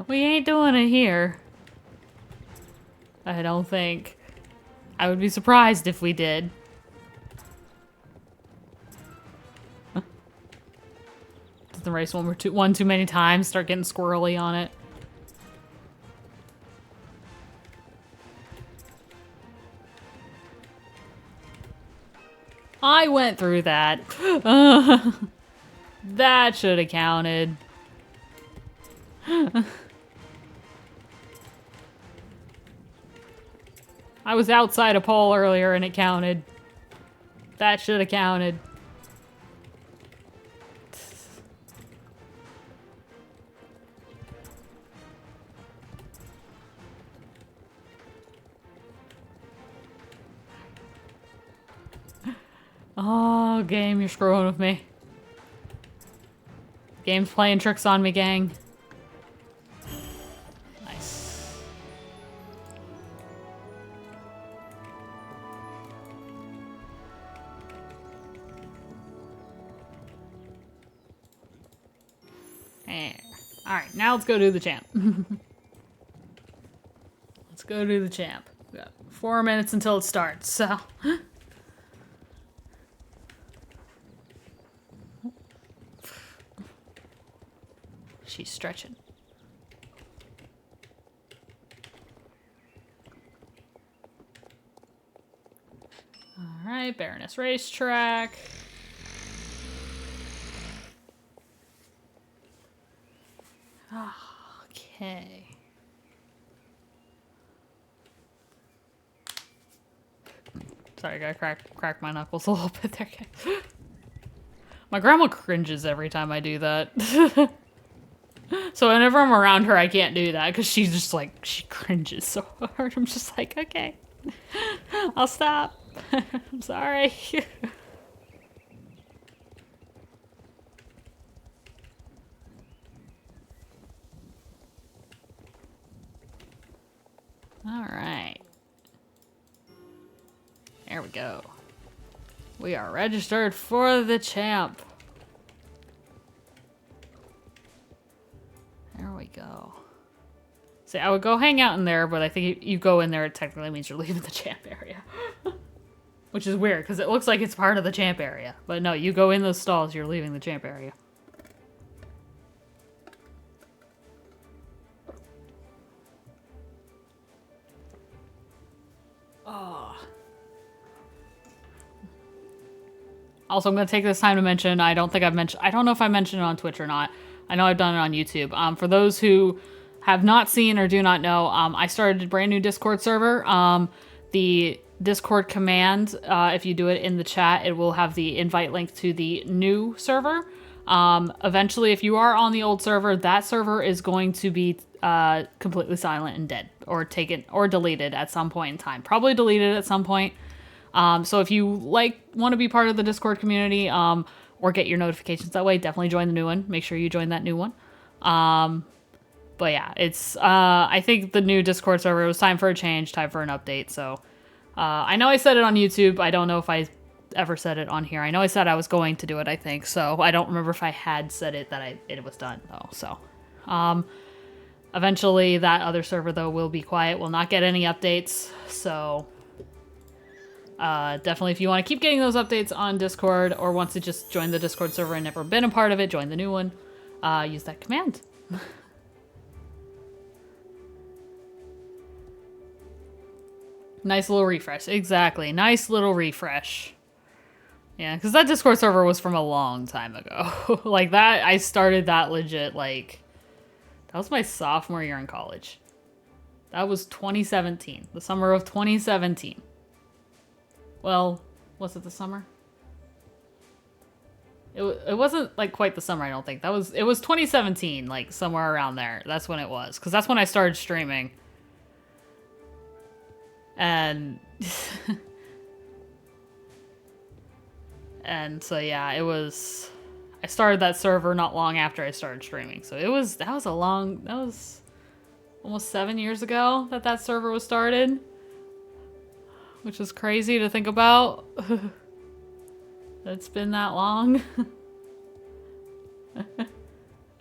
We ain't doing it here. I don't think. I would be surprised if we did. Did the race one too many times, start getting squirrely on it. I went through that. That should have counted. I was outside a pole earlier and it counted. That should have counted. Oh, game, you're screwing with me. Game's playing tricks on me, gang. Nice. Alright, now let's go do the champ. Let's go do the champ. We got 4 minutes until it starts, so... She's stretching. All right, Baroness Racetrack. Okay. Sorry, I gotta crack my knuckles a little bit there. My grandma cringes every time I do that. So whenever I'm around her, I can't do that because she's just like, she cringes so hard. I'm just like, okay, I'll stop. I'm sorry. All right. There we go. We are registered for the champ. There we go. See, I would go hang out in there, but I think you go in there, it technically means you're leaving the champ area. Which is weird, because it looks like it's part of the champ area. But no, you go in those stalls, you're leaving the champ area. Oh. Also, I'm going to take this time to mention, I don't know if I mentioned it on Twitch or not. I know I've done it on YouTube. For those who have not seen or do not know, I started a brand new Discord server. The Discord command, if you do it in the chat, it will have the invite link to the new server. Eventually, if you are on the old server, that server is going to be completely silent and dead, or taken or deleted at some point in time. Probably deleted at some point. So if you want to be part of the Discord community, or get your notifications that way, definitely join the new one. Make sure you join that new one. But yeah, it's, I think the new Discord server, it was time for a change, time for an update. So, I know I said it on YouTube. I don't know if I ever said it on here. I know I said I was going to do it, I think. So I don't remember if I had said it that it was done though. So, eventually that other server though will be quiet, will not get any updates. So, definitely if you want to keep getting those updates on Discord, or want to just join the Discord server and never been a part of it, join the new one, use that command. Nice little refresh. Exactly. Nice little refresh. Yeah, because that Discord server was from a long time ago. Like that, I started that legit, like, that was my sophomore year in college. That was 2017. The summer of 2017. Well, was it the summer? It wasn't like quite the summer, I don't think. It was 2017, like somewhere around there. That's when it was, because that's when I started streaming. And and so yeah, I started that server not long after I started streaming. So that was almost 7 years ago that server was started, which is crazy to think about. It's been that long.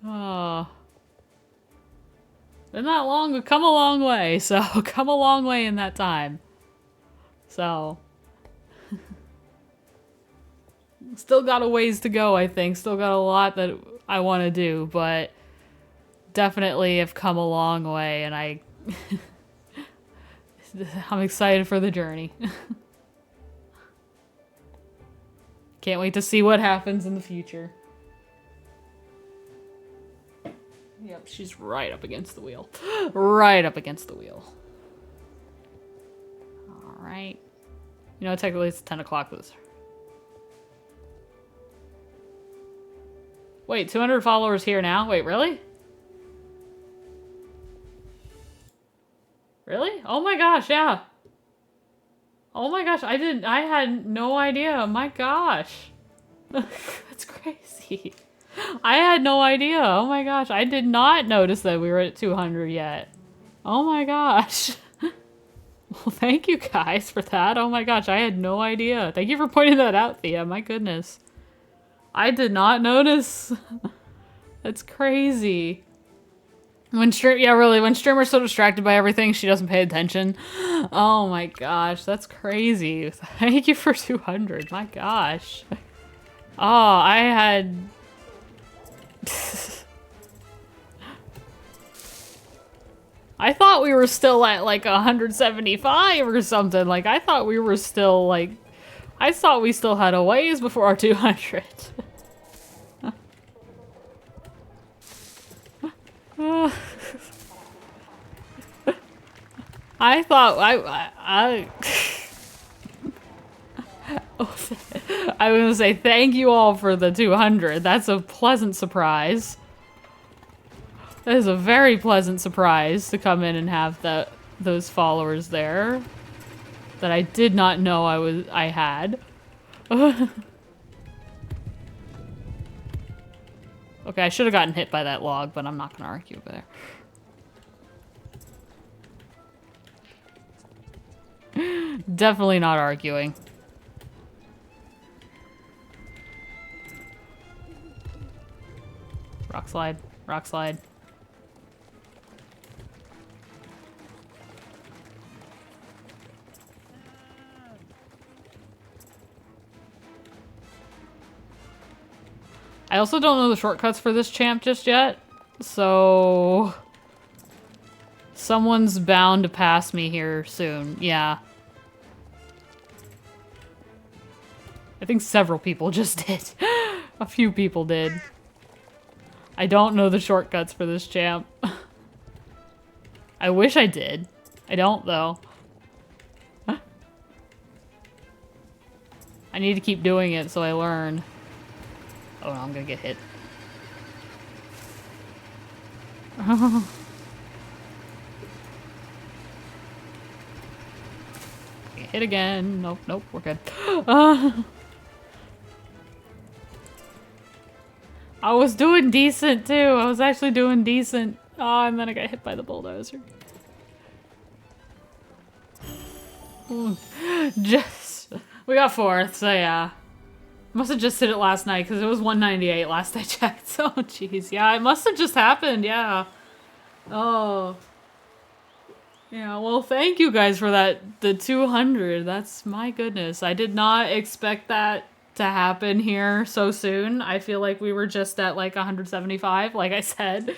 Oh. Been that long, we've come a long way, so come a long way in that time. So still got a ways to go, I think. Still got a lot that I want to do, but definitely have come a long way, and I'm excited for the journey. Can't wait to see what happens in the future. Yep, she's right up against the wheel. Right up against the wheel. Alright. You know, technically it's 10 o'clock this. Wait, 200 followers here now? Wait, really? Really? Oh my gosh, yeah. Oh my gosh, I had no idea. My gosh. That's crazy. I had no idea. Oh my gosh, I did not notice that we were at 200 yet. Oh my gosh. Well, thank you guys for that. Oh my gosh, I had no idea. Thank you for pointing that out, Thea. My goodness. I did not notice. That's crazy. When streamer's so distracted by everything, she doesn't pay attention. Oh my gosh, that's crazy. Thank you for 200. My gosh. Oh, I had... I thought we were still at like 175 or something. Like, I thought we were still like... I thought we still had a ways before our 200. I thought I was gonna say thank you all for the 200. That's a pleasant surprise. That is a very pleasant surprise to come in and have those followers there that I did not know I had. Okay, I should have gotten hit by that log, but I'm not gonna argue over there. Definitely not arguing. Rock slide. Rock slide. I also don't know the shortcuts for this champ just yet, so someone's bound to pass me here soon. Yeah. I think several people just did. A few people did. I don't know the shortcuts for this champ. I wish I did. I don't, though. I need to keep doing it so I learn. Oh no, I'm gonna get hit. Get hit again. Nope, nope, we're good. I was doing decent too. I was actually doing decent. Oh, and then I got hit by the bulldozer. Just, we got 4th, so yeah. Must have just hit it last night because it was 198 last I checked. Oh, jeez. Yeah, it must have just happened. Yeah. Oh. Yeah, well, thank you guys for that. The 200. That's, my goodness. I did not expect that to happen here so soon. I feel like we were just at like 175, like I said.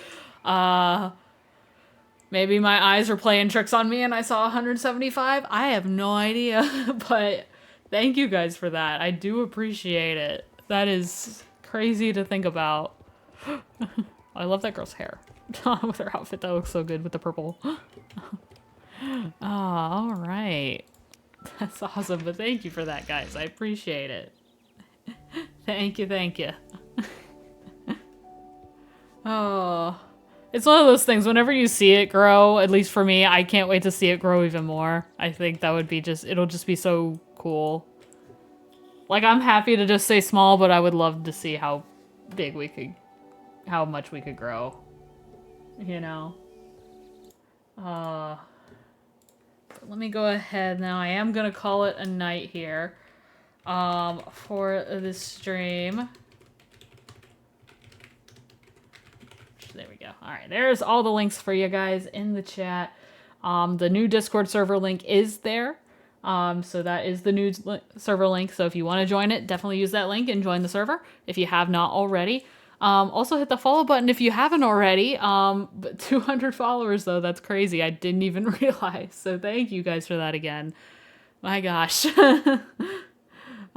Maybe my eyes are playing tricks on me and I saw 175. I have no idea, but thank you guys for that. I do appreciate it. That is crazy to think about. I love that girl's hair. With her outfit, that looks so good with the purple. All right. That's awesome, but thank you for that, guys. I appreciate it. Thank you, thank you. Oh, it's one of those things, whenever you see it grow, at least for me, I can't wait to see it grow even more. I think that would be it'll just be so cool. Like, I'm happy to just stay small, but I would love to see how much we could grow. You know? Let me go ahead now. I am gonna call it a night here. For this stream. There we go. All right, there's all the links for you guys in the chat. The new Discord server link is there. So that is the new server link. So if you want to join it, definitely use that link and join the server if you have not already. Also hit the follow button if you haven't already. But 200 followers though, that's crazy. I didn't even realize. So thank you guys for that again. My gosh.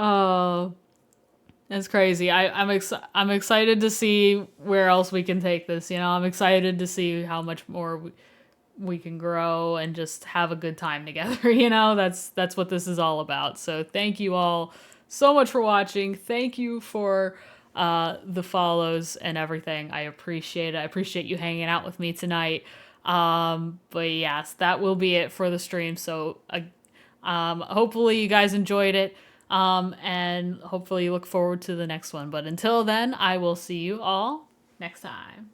Oh, that's crazy. I'm excited to see where else we can take this. You know, I'm excited to see how much more we can grow and just have a good time together. You know, that's what this is all about. So thank you all so much for watching. Thank you for the follows and everything. I appreciate it. I appreciate you hanging out with me tonight. But yes, that will be it for the stream. So hopefully you guys enjoyed it. And hopefully you look forward to the next one. But until then, I will see you all next time.